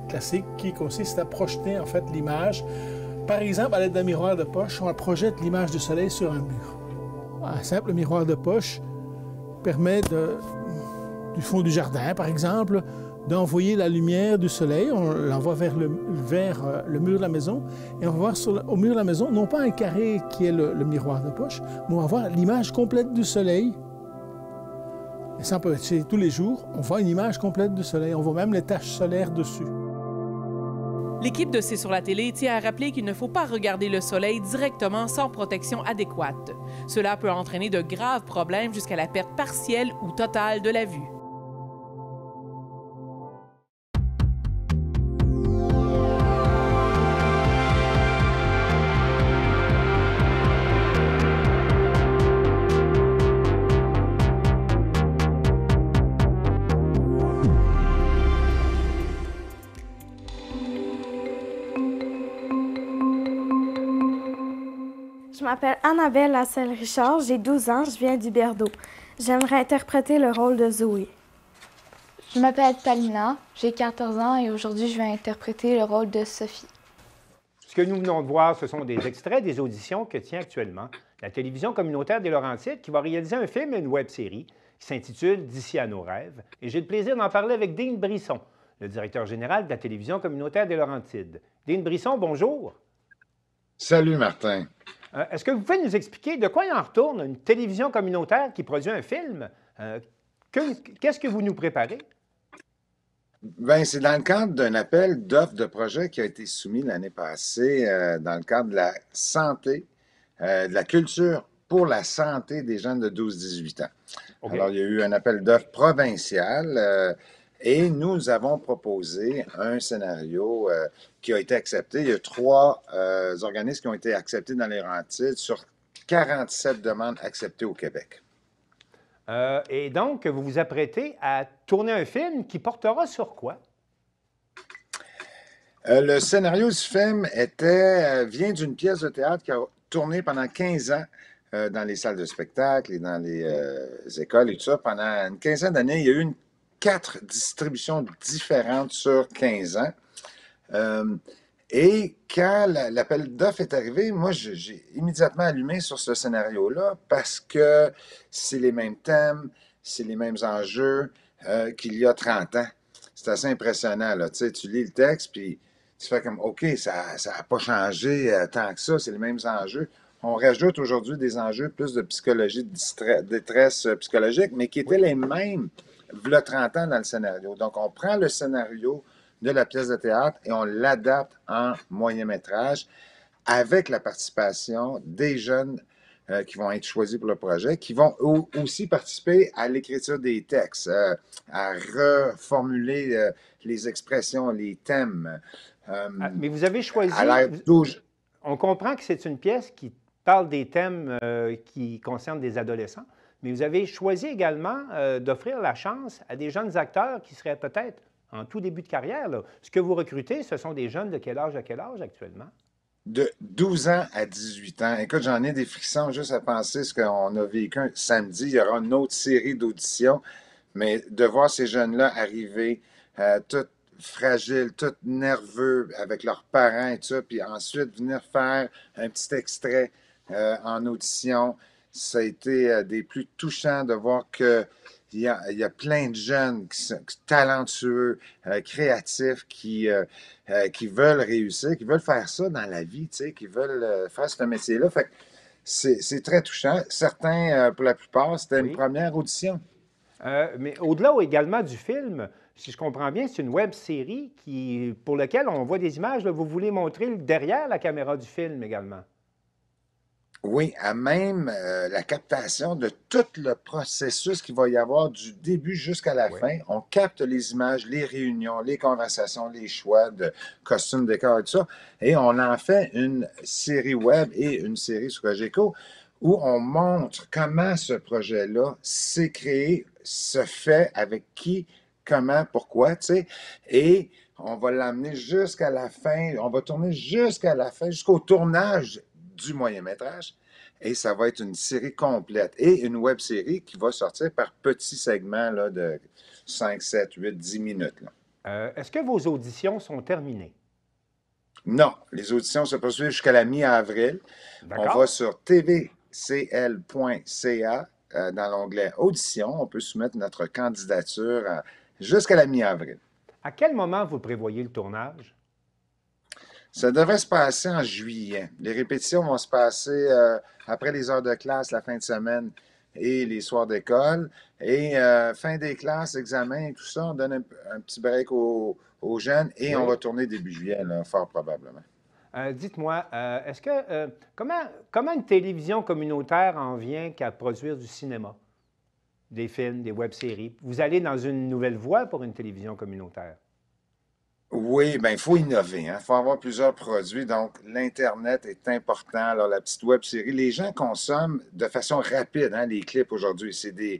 classique qui consiste à projeter en fait l'image. Par exemple, à l'aide d'un miroir de poche, on projette l'image du Soleil sur un mur. Un simple miroir de poche permet du fond du jardin, par exemple, d'envoyer la lumière du Soleil, on l'envoie vers le mur de la maison, et on va voir au mur de la maison, non pas un carré qui est le miroir de poche, mais on va voir l'image complète du Soleil. Et ça peut être tous les jours, on voit une image complète du Soleil, on voit même les taches solaires dessus. L'équipe de C'est sur la télé tient à rappeler qu'il ne faut pas regarder le Soleil directement sans protection adéquate. Cela peut entraîner de graves problèmes jusqu'à la perte partielle ou totale de la vue. Je m'appelle Annabelle Lasselle-Richard, j'ai 12 ans, je viens du Berdo. J'aimerais interpréter le rôle de Zoé. Je m'appelle Palina, j'ai 14 ans et aujourd'hui je vais interpréter le rôle de Sophie. Ce que nous venons de voir, ce sont des extraits des auditions que tient actuellement la télévision communautaire des Laurentides qui va réaliser un film et une web-série qui s'intitule « D'ici à nos rêves ». Et j'ai le plaisir d'en parler avec Dean Brisson, le directeur général de la télévision communautaire des Laurentides. Dean Brisson, bonjour. Salut, Martin. Est-ce que vous pouvez nous expliquer de quoi il en retourne une télévision communautaire qui produit un film? Qu'est-ce que vous nous préparez? Bien, c'est dans le cadre d'un appel d'offres de projet qui a été soumis l'année passée dans le cadre de la santé, de la culture pour la santé des jeunes de 12-18 ans. Okay. Alors, il y a eu un appel d'offres provincial et nous avons proposé un scénario qui a été accepté. Il y a 3 organismes qui ont été acceptés dans les Laurentides sur 47 demandes acceptées au Québec. Et donc, vous vous apprêtez à tourner un film qui portera sur quoi? Le scénario du film vient d'une pièce de théâtre qui a tourné pendant 15 ans dans les salles de spectacle et dans les écoles et tout ça. Pendant une quinzaine d'années, il y a eu 4 distributions différentes sur 15 ans. Et quand l'appel d'offres est arrivé, moi, j'ai immédiatement allumé sur ce scénario-là parce que c'est les mêmes thèmes, c'est les mêmes enjeux qu'il y a 30 ans. C'est assez impressionnant, là. Tu sais, tu lis le texte, puis tu fais comme, OK, ça n'a pas changé tant que ça, c'est les mêmes enjeux. On rajoute aujourd'hui des enjeux plus de psychologie, de détresse psychologique, mais qui étaient les mêmes il y a 30 ans dans le scénario. Donc, on prend le scénario de la pièce de théâtre et on l'adapte en moyen-métrage avec la participation des jeunes qui vont être choisis pour le projet, qui vont aussi participer à l'écriture des textes, à reformuler les expressions, les thèmes. Mais vous avez choisi... On comprend que c'est une pièce qui parle des thèmes qui concernent des adolescents, mais vous avez choisi également d'offrir la chance à des jeunes acteurs qui seraient peut-être en tout début de carrière. Là. Ce que vous recrutez, ce sont des jeunes de quel âge à quel âge actuellement? De 12 ans à 18 ans. Écoute, j'en ai des frissons juste à penser ce qu'on a vécu samedi. Il y aura une autre série d'auditions, mais de voir ces jeunes-là arriver tout fragiles, tout nerveux avec leurs parents et tout ça, puis ensuite venir faire un petit extrait en audition, ça a été des plus touchants de voir que il y a plein de jeunes qui sont talentueux, créatifs, qui veulent réussir, qui veulent faire ça dans la vie, tu sais, qui veulent faire ce métier-là. Fait que c'est très touchant. Certains, pour la plupart, c'était une première audition. Mais au-delà également du film, si je comprends bien, c'est une web-série pour laquelle on voit des images. Là, vous voulez montrer derrière la caméra du film également. Oui, à même la captation de tout le processus qu'il va y avoir du début jusqu'à la fin. On capte les images, les réunions, les conversations, les choix de costumes, décors et tout ça. Et on en fait une série web et une série sur Cogeco où on montre comment ce projet-là s'est créé, se fait, avec qui, comment, pourquoi, tu sais. Et on va l'amener jusqu'à la fin. On va tourner jusqu'à la fin, jusqu'au tournage du moyen-métrage, et ça va être une série complète et une web-série qui va sortir par petits segments là, de 5, 7, 8, 10 minutes. Est-ce que vos auditions sont terminées? Non, les auditions se poursuivent jusqu'à la mi-avril. On va sur tvcl.ca dans l'onglet Audition. On peut soumettre notre candidature jusqu'à la mi-avril. À quel moment vous prévoyez le tournage? Ça devrait se passer en juillet. Les répétitions vont se passer après les heures de classe, la fin de semaine et les soirs d'école. Et fin des classes, examens et tout ça, on donne un petit break aux jeunes et on va tourner début juillet, là, fort probablement. Dites-moi, est-ce que comment une télévision communautaire en vient qu'à produire du cinéma, des films, des web-séries? Vous allez dans une nouvelle voie pour une télévision communautaire. Oui, bien, il faut innover. Il faut avoir plusieurs produits. Donc, l'Internet est important. Alors, la petite web-série, les gens consomment de façon rapide les clips aujourd'hui. C'est des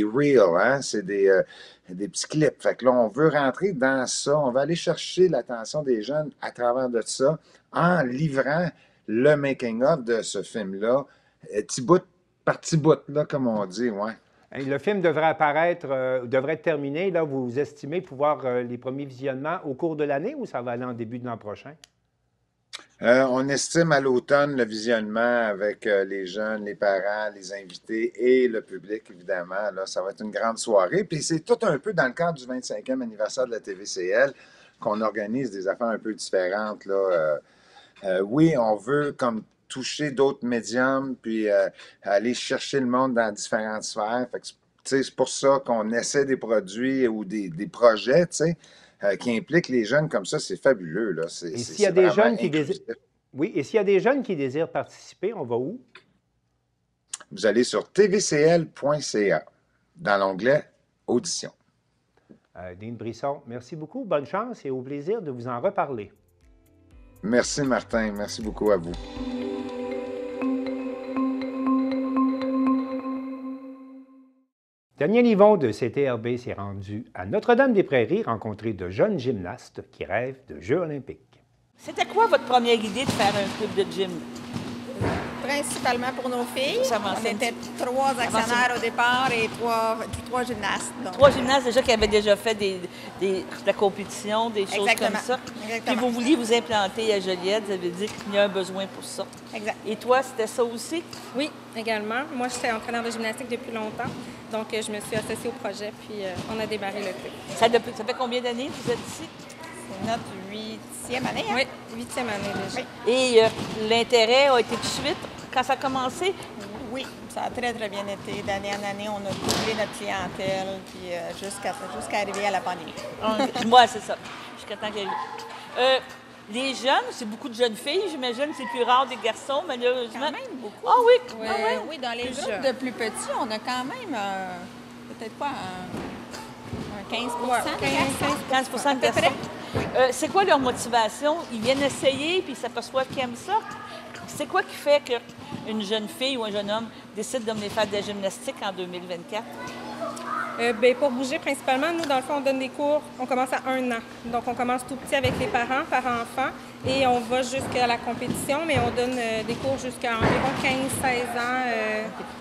reels, c'est des petits clips. Fait que là, on veut rentrer dans ça. On va aller chercher l'attention des jeunes à travers de ça en livrant le making-of de ce film-là, petit bout par petit bout, là, comme on dit, ouais. Le film devrait devrait être terminé. Là, vous estimez pouvoir les premiers visionnements au cours de l'année ou ça va aller en début de l'an prochain? On estime à l'automne le visionnement avec les jeunes, les parents, les invités et le public, évidemment. Là, ça va être une grande soirée. Puis c'est tout un peu dans le cadre du 25e anniversaire de la TVCL qu'on organise des affaires un peu différentes. Là. Oui, on veut comme toucher d'autres médiums, puis aller chercher le monde dans différentes sphères. Fait que, c'est pour ça qu'on essaie des produits ou des projets qui impliquent les jeunes comme ça. C'est fabuleux. Là. Et s'il y a des jeunes qui désirent... Oui, et s'il y a des jeunes qui désirent participer, on va où? Vous allez sur tvcl.ca dans l'onglet Audition. Dean Brisson, merci beaucoup. Bonne chance et au plaisir de vous en reparler. Merci, Martin. Merci beaucoup à vous. Daniel Yvon de CTRB s'est rendu à Notre-Dame-des-Prairies rencontrer de jeunes gymnastes qui rêvent de Jeux olympiques. C'était quoi votre première idée de faire un club de gym? Principalement pour nos filles. On était 3 actionnaires au départ et 3 gymnastes. Donc. 3 gymnastes déjà qui avaient déjà fait de la compétition, des choses comme ça. Exactement. Puis vous vouliez vous implanter à Joliette, vous avez dit qu'il y a un besoin pour ça. Exact. Et toi, c'était ça aussi? Oui, également. Moi, j'étais entraîneur de gymnastique depuis longtemps. Donc, je me suis associée au projet, puis on a démarré le club. Ça fait combien d'années que vous êtes ici? C'est notre 8e année. Hein? Oui, 8e année déjà. Oui. Et l'intérêt a été tout de suite, quand ça a commencé? Oui, ça a très, très bien été. D'année en année, on a doublé notre clientèle, puis jusqu'à arriver à la pandémie. Moi, c'est ça. Jusqu'à temps qu'elle... les jeunes, c'est beaucoup de jeunes filles, j'imagine, c'est plus rare des garçons, malheureusement. Quand même beaucoup. Ah oui? Oui, oui, dans les groupes de plus petits, on a quand même, peut-être quoi, un 15 15 de garçons. C'est quoi leur motivation? Ils viennent essayer, puis ils s'aperçoivent qu'ils aiment ça. C'est quoi qui fait qu'une jeune fille ou un jeune homme décide de venir faire de la gymnastique en 2024? Bien, pour bouger, principalement, nous, dans le fond, on donne des cours, on commence à 1 an. Donc, on commence tout petit avec les parents-enfants, et on va jusqu'à la compétition, mais on donne des cours jusqu'à environ 15-16 ans.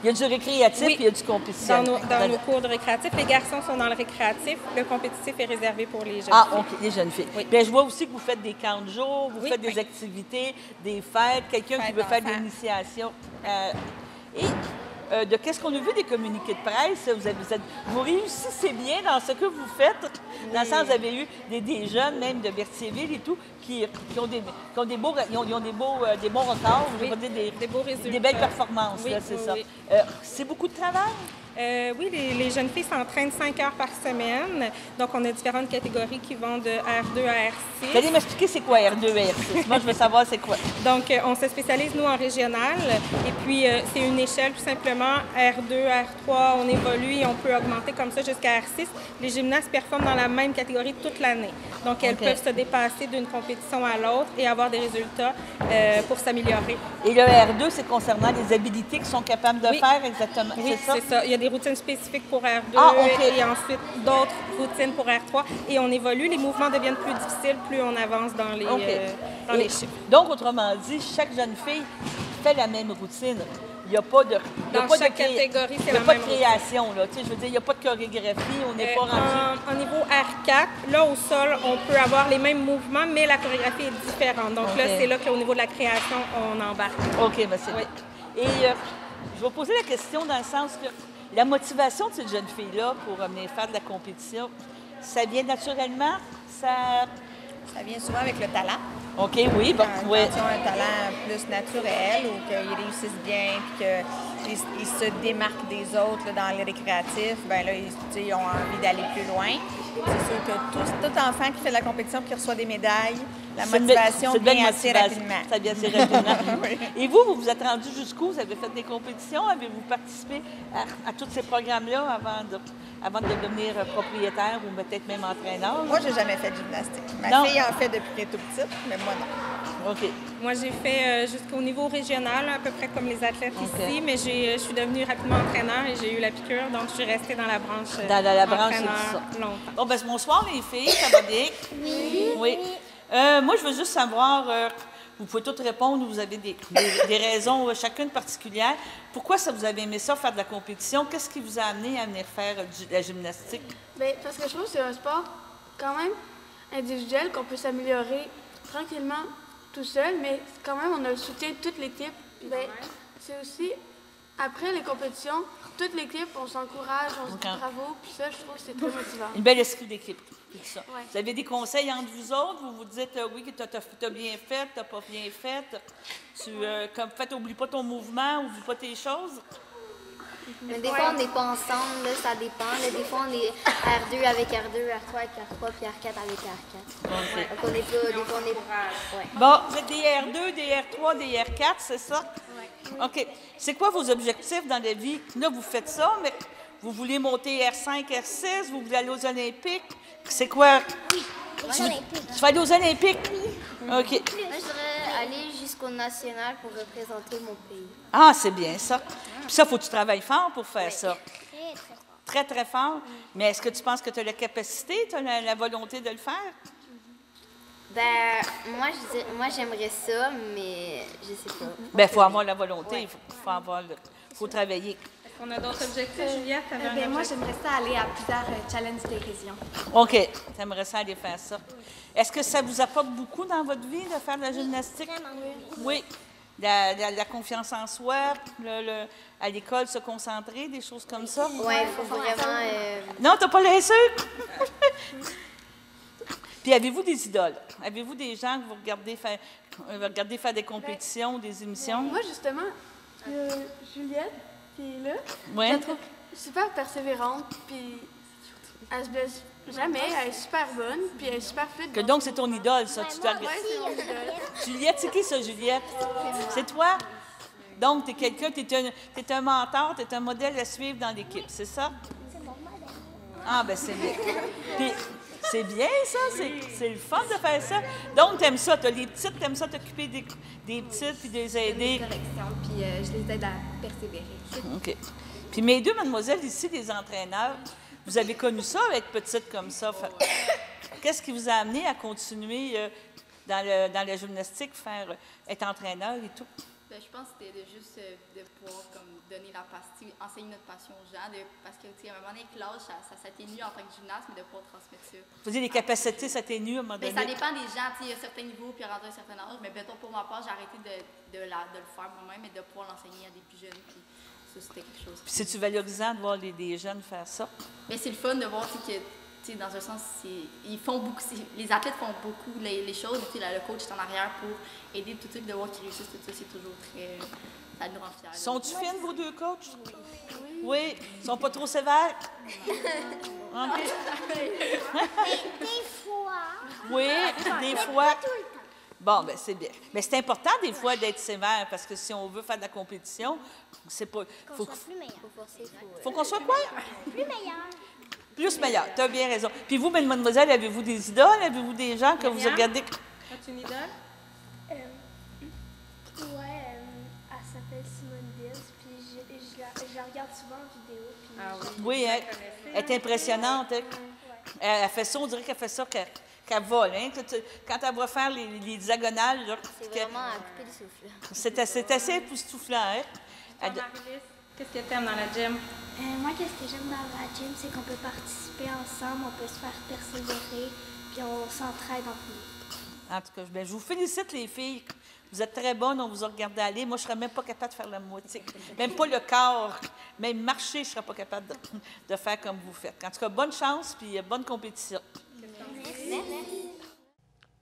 Il y a du récréatif et il y a du compétitif. Dans nos cours de récréatif. Les garçons sont dans le récréatif. Le compétitif est réservé pour les jeunes filles. Ah, OK, les jeunes filles. Oui. Bien, je vois aussi que vous faites des camps de jour, vous faites des activités, des fêtes, quelqu'un qui veut faire de l'initiation. De qu'est-ce qu'on a vu des communiqués de presse, vous réussissez bien dans ce que vous faites. Dans le sens, vous avez eu des jeunes, même de Berthierville et tout, qui ont des bons records, oui, des beaux résultats. Des belles performances, oui, c'est oui, ça. Oui. C'est beaucoup de travail? Oui, les jeunes filles s'entraînent 5 heures par semaine. Donc, on a différentes catégories qui vont de R2 à R6. Vous allez m'expliquer c'est quoi R2 et R6? Moi, je veux savoir c'est quoi. Donc, on se spécialise, nous, en régional. Et puis, c'est une échelle, tout simplement. R2, R3, on évolue et on peut augmenter comme ça jusqu'à R6. Les gymnastes performent dans la même catégorie toute l'année. Donc, elles peuvent se dépasser d'une compétition à l'autre et avoir des résultats pour s'améliorer. Et le R2, c'est concernant les habilités qu'ils sont capables de faire exactement, oui, c'est ça? Il y a des routines spécifiques pour R2 et ensuite d'autres routines pour R3. Et on évolue, les mouvements deviennent plus difficiles plus on avance dans les chiffres. Donc, autrement dit, chaque jeune fille fait la même routine. Il n'y a pas de catégorie, c'est la même création. Là. Tu sais, je veux dire, il n'y a pas de chorégraphie, on n'est pas rendu... En niveau R4, là, au sol, on peut avoir les mêmes mouvements, mais la chorégraphie est différente. Donc là, c'est là qu'au niveau de la création, on embarque. OK, bien c'est bien. Et je vais poser la question dans le sens que la motivation de cette jeune fille-là pour venir faire de la compétition, ça vient naturellement? Ça vient souvent avec le talent. OK, oui. Bon, Quand ils ont un talent plus naturel ou qu'ils réussissent bien puis qu'ils se démarquent des autres là, dans les récréatifs, bien là, ils ont envie d'aller plus loin. C'est sûr que tout enfant qui fait de la compétition qui reçoit des médailles, la motivation vient assez rapidement. Ça vient assez rapidement. Oui. Et vous vous êtes rendu jusqu'où? Vous avez fait des compétitions? Avez-vous participé à tous ces programmes-là avant de devenir propriétaire ou peut-être même entraîneur? Moi, j'ai jamais fait de gymnastique. Ma fille en fait depuis qu'elle est tout petite, mais moi, non. OK. Moi, j'ai fait jusqu'au niveau régional, à peu près comme les athlètes ici, mais je suis devenue rapidement entraîneur et j'ai eu la piqûre, donc je suis restée dans la branche entraîneur longtemps. Bon, ben bonsoir les filles, ça va bien? Oui. Moi, je veux juste savoir, vous pouvez toutes répondre, vous avez des raisons chacune particulières. Pourquoi vous avez aimé ça, faire de la compétition? Qu'est-ce qui vous a amené à venir faire de la gymnastique? Bien, parce que je trouve que c'est un sport quand même individuel, qu'on peut s'améliorer tranquillement tout seul, mais quand même, on a le soutien de toute l'équipe. Bien, c'est aussi, après les compétitions, toute l'équipe, on s'encourage, on se dit bravo, puis ça, je trouve que c'est très motivant. Une belle esprit d'équipe. Ça. Ouais. Vous avez des conseils entre vous autres? Vous vous dites oui, que tu as bien fait, tu n'as pas bien fait. Comme oublie pas ton mouvement, oublie pas tes choses. Mais des fois, on n'est pas ensemble, là, ça dépend. Là, des fois, on est R2 avec R2, R3 avec R3, puis R4 avec R4. Okay. Donc, on n'est pas... Des fois, on est... Ouais. Bon, vous êtes des R2, des R3, des R4, c'est ça? Oui. OK. C'est quoi vos objectifs dans la vie? Là, vous faites ça, mais vous voulez monter R5, R6, vous voulez aller aux Olympiques? C'est quoi? Oui, aux Olympiques. Tu vas aller aux Olympiques? Oui. OK. Moi, je voudrais aller jusqu'au national pour représenter mon pays. Ah, c'est bien ça. Puis ça, il faut que tu travailles fort pour faire ça. Très, très fort. Mais est-ce que tu penses que tu as la capacité, tu as la volonté de le faire? Ben, moi j'aimerais ça, mais je sais pas. Ben, il faut avoir la volonté, il faut travailler. On a d'autres objectifs, Juliette? Moi, j'aimerais ça aller à plusieurs challenges des régions. OK. Tu aimerais ça aller faire ça. Est-ce que ça vous apporte beaucoup dans votre vie de faire de la gymnastique? Oui. La confiance en soi, à l'école, se concentrer, des choses comme ça? Oui, il faut vraiment... Non, t'as pas laissé? Puis avez-vous des idoles? Avez-vous des gens que vous regardez faire des compétitions, des émissions? Moi, justement, Juliette, qui est là, ouais. je la trouve super persévérante, puis elle se blesse jamais, elle est super bonne, puis elle est super fit. Donc, c'est ton idole, ça? Ouais, c'est mon idole. Juliette, c'est qui ça, Juliette? C'est toi? Donc, tu es quelqu'un, tu es un mentor, tu es un modèle à suivre dans l'équipe, c'est ça? C'est mon modèle. Ah, ben c'est bien. Puis, c'est bien, ça, c'est le fun de faire ça. Donc, tu aimes ça, tu as les petites, tu aimes ça t'occuper des petites, puis de les aider. Correction, puis je les aide à persévérer. OK. Puis mes deux mademoiselles ici, des entraîneurs, vous avez connu ça, être petite comme ça. Qu'est-ce qui vous a amené à continuer dans la gymnastique, être entraîneur et tout? Bien, je pense que c'était de pouvoir donner enseigner notre passion aux gens, parce que, à un moment donné, avec l'âge, ça s'atténue en tant que gymnaste, mais de pouvoir transmettre ça. Vous dites les capacités s'atténuent à un moment donné? Bien, ça dépend des gens, il y a certains niveaux, puis rendu à un certain âge, mais mettons, pour ma part, j'ai arrêté de le faire moi-même, et de pouvoir l'enseigner à des plus jeunes, puis ça, c'était quelque chose. Puis c'est-tu valorisant de voir des jeunes faire ça? Mais c'est le fun de voir, que... dans un sens, ils font beaucoup, les athlètes font beaucoup les choses, le coach est en arrière pour aider tout de suite de voir qu'ils réussissent, tout ça, c'est toujours très... Ça nous rend fiers. Sont-tu fines, vos deux coachs? Oui. Ils sont pas trop sévères? Des fois. Oui, des fois. Bon, ben c'est bien. Mais c'est important, des fois, d'être sévère, parce que si on veut faire de la compétition, c'est pas... Faut qu'on soit plus meilleur. Faut qu'on soit quoi? Plus meilleur. Plus meilleur, tu as bien raison. Puis vous, mademoiselle, avez-vous des idoles? Avez-vous des gens que vous regardez? As-tu une idole? Elle s'appelle Simone Biles, puis je la regarde souvent en vidéo. Puis oui, elle est impressionnante. Hein? Elle fait ça, on dirait qu'elle fait ça, qu'elle vole. Hein? Quand elle va faire les diagonales... C'est vraiment à couper le souffle. C'est assez époustouflant. Hein? Qu'est-ce que tu aimes dans la gym? Moi, qu'est-ce que j'aime dans la gym, c'est qu'on peut participer ensemble, on peut se faire persévérer, puis on s'entraide entre nous. En tout cas, je vous félicite, les filles. Vous êtes très bonnes, on vous a regardé aller. Moi, je ne serais même pas capable de faire la moitié. Même pas le corps. Même marcher, je ne serais pas capable de faire comme vous faites. En tout cas, bonne chance, puis bonne compétition. Merci.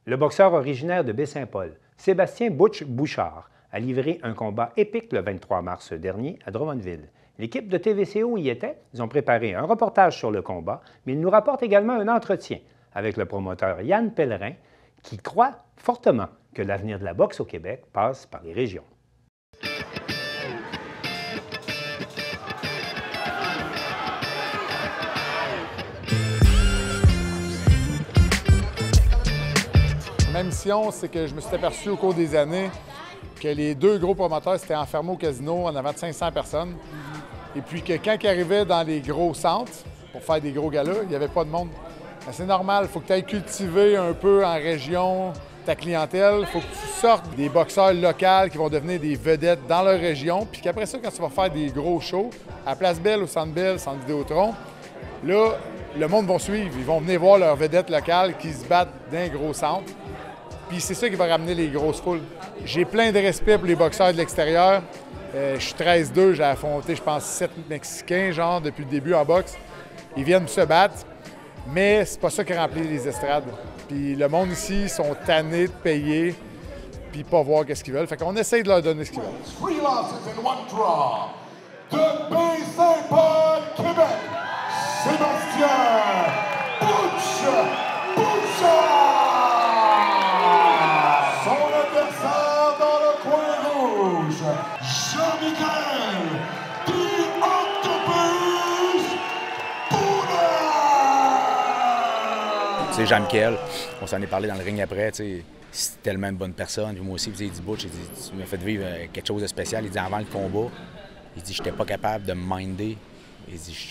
Le boxeur originaire de Baie-Saint-Paul, Sébastien Butch Bouchard, a livré un combat épique le 23 mars dernier à Drummondville. L'équipe de TVCO y était. Ils ont préparé un reportage sur le combat, mais ils nous rapportent également un entretien avec le promoteur Yann Pellerin, qui croit fortement que l'avenir de la boxe au Québec passe par les régions. Ma mission, c'est que je me suis aperçu au cours des années que les deux gros promoteurs s'étaient enfermés au casino en avant de 500 personnes. Et puis que quand ils arrivaient dans les gros centres pour faire des gros galas, il n'y avait pas de monde. C'est normal, il faut que tu ailles cultiver un peu en région ta clientèle. Il faut que tu sortes des boxeurs locaux qui vont devenir des vedettes dans leur région. Puis qu'après ça, quand tu vas faire des gros shows, à Place Belle, au Centre Bell, Centre Vidéotron, là, le monde va suivre. Ils vont venir voir leurs vedettes locales qui se battent dans un gros centre. Puis c'est ça qui va ramener les grosses foules. J'ai plein de respect pour les boxeurs de l'extérieur. Je suis 13-2, j'ai affronté, je pense, 7 Mexicains, genre, depuis le début en boxe. Ils viennent se battre, mais c'est pas ça qui remplit les estrades. Puis le monde ici sont tannés de payer, puis pas voir qu'est-ce qu'ils veulent. Fait qu'on essaye de leur donner ce qu'ils veulent. 3 losses and 1 draw. De Baie-Saint-Paul, Québec, Sébastien Butch Bouchard. Son adversaire dans le coin rouge, Jean-Michel The Octopus Poulin. Tu sais, Jean-Michel, on s'en est parlé dans le ring après, tu sais, c'est tellement une bonne personne. Puis moi aussi, il dit Butch, tu m'as fait vivre quelque chose de spécial. Il dit avant le combat, il dit j'étais pas capable de me minder. Il dit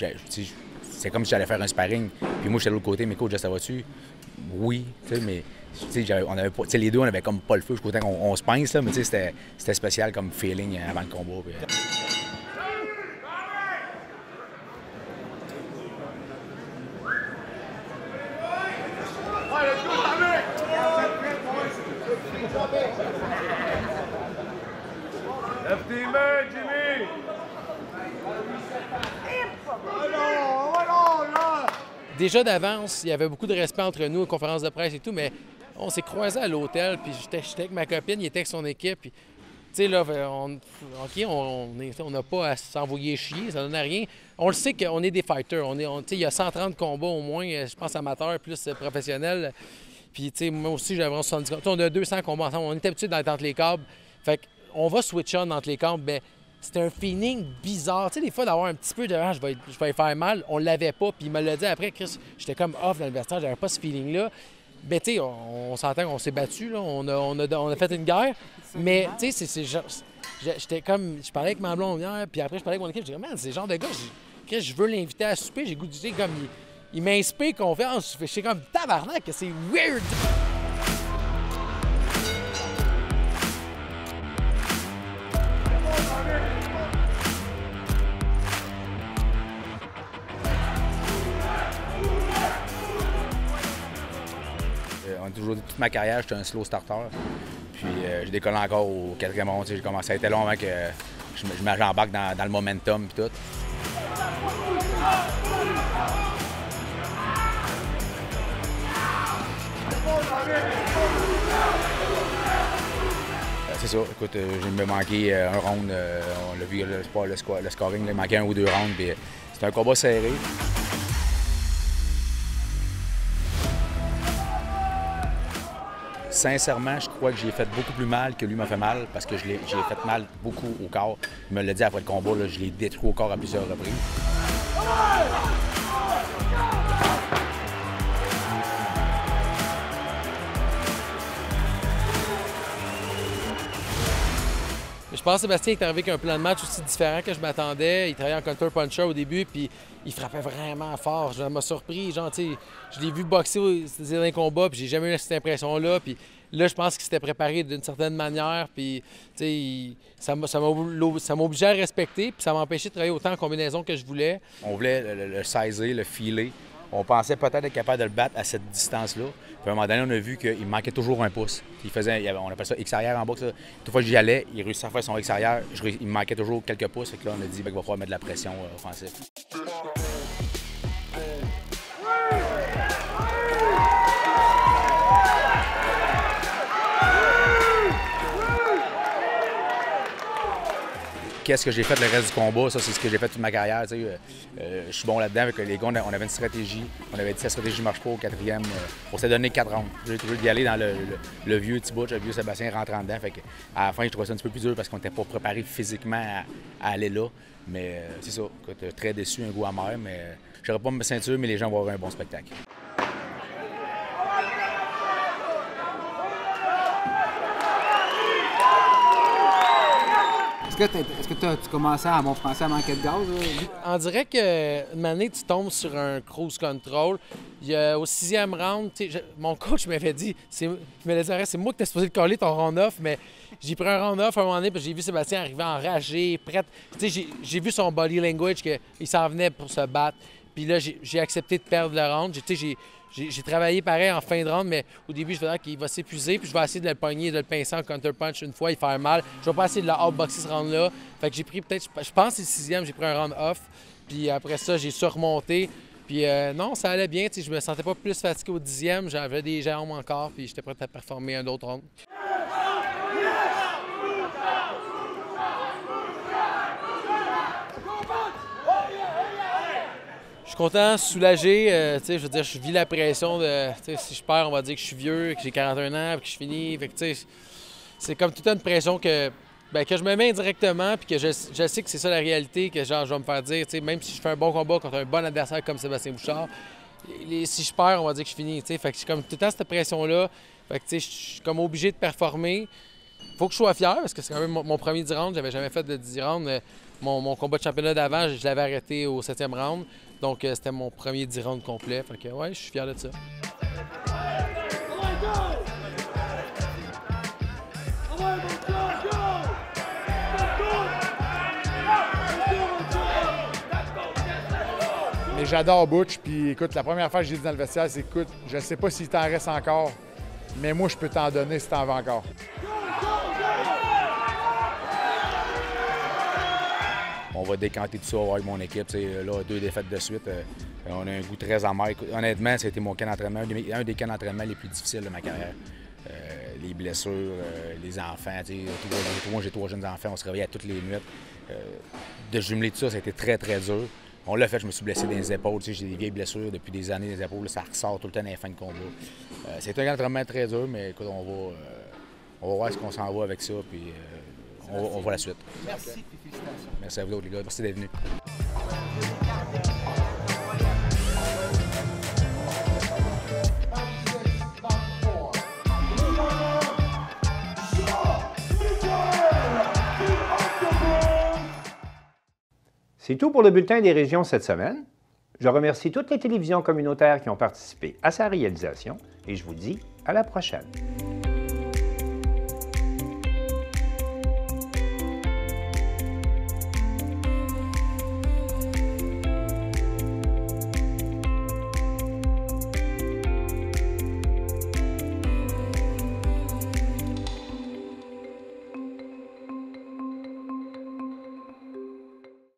c'est comme si j'allais faire un sparring. Puis moi, j'étais de l'autre côté, mais coach, ça va-tu? Oui, tu sais, mais on avait pas, les deux, on avait comme pas le feu jusqu'au temps qu'on se pince, là, mais c'était spécial comme feeling avant le combat. Puis, Lève tes mains, Jimmy! déjà d'avance, il y avait beaucoup de respect entre nous, aux conférences de presse et tout, mais on s'est croisés à l'hôtel, puis j'étais avec ma copine, il était avec son équipe, puis tu sais, là, on n'a pas à s'envoyer chier, ça donne à rien. On le sait qu'on est des fighters. Il y a 130 combats au moins, je pense, amateurs plus professionnels. Puis, tu sais, moi aussi, j'avais 70 combats. On a 200 combats ensemble. On est habitué d'être entre les câbles. Fait qu'on va switch on entre les câbles, mais c'était un feeling bizarre. Tu sais, des fois, d'avoir un petit peu de « je vais faire mal », on l'avait pas. Puis il me l'a dit après, Chris, j'étais comme off dans le vestiaire, j'avais pas ce feeling-là. Ben, tu sais, on s'entend qu'on s'est battu, là. On a fait une guerre. Mais, tu sais, c'est genre. J'étais comme. Je parlais avec ma blonde hier, puis après, je parlais avec mon équipe. Je disais, man, c'est le genre de gars, je veux l'inviter à souper. J'ai goût de dire, comme. Il m'inspire confiance. Je suis comme tabarnak, c'est weird. Toute ma carrière, j'étais un slow starter. Puis j'ai décollé encore au 4e round. J'ai commencé, ça a été long avant que j'embarque dans le momentum et tout. C'est ça. Écoute, j'ai me manqué un round. On l'a vu, le scoring, il manquait 1 ou 2 rounds. Puis c'était un combat serré. Sincèrement, je crois que j'ai fait beaucoup plus mal que lui m'a fait mal parce que j'ai fait mal beaucoup au corps. Il me l'a dit après le combat, là, je l'ai détruit au corps à plusieurs reprises. Je pense que Sébastien est arrivé avec un plan de match aussi différent que je m'attendais. Il travaillait en counter-puncher au début, puis il frappait vraiment fort. Ça m'a surpris. Genre, tu sais, je l'ai vu boxer dans un combat, puis j'ai jamais eu cette impression-là. Puis là, je pense qu'il s'était préparé d'une certaine manière, puis tu sais, ça m'a obligé à le respecter, puis ça m'a empêché de travailler autant en combinaison que je voulais. On voulait le saisir, le filer. On pensait peut-être être capable de le battre à cette distance-là. Puis à un moment donné, on a vu qu'il manquait toujours un pouce. On appelle ça X-arrière en boxe. Toute fois que j'y allais, il réussissait à faire son X-arrière. Il me manquait toujours quelques pouces. Fait que là, on a dit qu'il va falloir mettre de la pression offensive. Qu'est-ce que j'ai fait le reste du combat? Ça, c'est ce que j'ai fait toute ma carrière. Je suis bon là-dedans avec les gars. On avait une stratégie. On avait dit que la stratégie ne marche pas au 4e. On s'est donné 4 rounds. J'ai trouvé d'y aller dans le vieux Thibaut, le vieux Sébastien rentrant dedans. Fait que, à la fin, je trouvais ça un petit peu plus dur parce qu'on n'était pas préparé physiquement à aller là. Mais c'est ça. Écoute, très déçu, un goût amer. Mais j'aurais pas ma ceinture, mais les gens vont avoir un bon spectacle. Est-ce que tu commençais à manquer de gaz? On dirait qu'une année, tu tombes sur un cruise control. Au 6e round, mon coach m'avait dit, c'est moi qui t'ai supposé te coller ton round-off, mais j'ai pris un round-off à un moment donné, puis j'ai vu Sébastien arriver enragé, prêt. J'ai vu son body language, qu'il s'en venait pour se battre. Puis là, j'ai accepté de perdre le round. J'ai travaillé pareil en fin de round, mais au début, je faisais qu'il va s'épuiser, puis je vais essayer de le pogner, de le pincer en counter-punch une fois, il fait mal. Je vais pas essayer de le outboxer ce round-là. Fait que j'ai pris peut-être, je pense que c'est le 6e, j'ai pris un round off. Puis après ça, j'ai surmonté. Puis non, ça allait bien. Je me sentais pas plus fatigué au 10e. J'avais des jambes encore, puis j'étais prêt à performer un autre round. Je suis content, soulagé. Je veux dire, je vis la pression de. Si je perds, on va dire que je suis vieux, que j'ai 41 ans, puis que je finis. Fait que, c'est comme toute une pression que je me mets indirectement, puis que je sais que c'est ça la réalité, que genre, je vais me faire dire, même si je fais un bon combat contre un bon adversaire comme Sébastien Bouchard, si je perds, on va dire que je finis. Fait que j'ai comme tout le temps cette pression-là. Fait que je suis comme obligé de performer. Faut que je sois fier, parce que c'est quand même mon premier 10 rounds. J'avais jamais fait de 10 rounds. Mon combat de championnat d'avant, je l'avais arrêté au 7e round. Donc, c'était mon premier 10 rounds complet. Fait que, ouais, je suis fier de ça. Mais j'adore Butch. Puis, écoute, la première fois que j'ai dit dans le vestiaire, c'est écoute, je sais pas s'il t'en reste encore, mais moi, je peux t'en donner si t'en veux encore. On va décanter tout ça avec mon équipe. Là, 2 défaites de suite. On a un goût très amer. Honnêtement, ça a été mon camp d'entraînement, un des camps d'entraînement les plus difficiles de ma carrière. Les blessures, les enfants. Moi, j'ai 3 jeunes enfants. On se réveillait toutes les nuits. De jumeler tout ça, ça a été très, très dur. On l'a fait, je me suis blessé dans les épaules. J'ai des vieilles blessures depuis des années dans les épaules. Là, ça ressort tout le temps dans les fins de combat. C'est un entraînement très dur, mais écoute, on va voir ce qu'on s'en va avec ça, puis on voit la suite. Merci et félicitations. Merci à vous autres, les gars. Merci d'être venus. C'est tout pour le Bulletin des régions cette semaine. Je remercie toutes les télévisions communautaires qui ont participé à sa réalisation et je vous dis à la prochaine.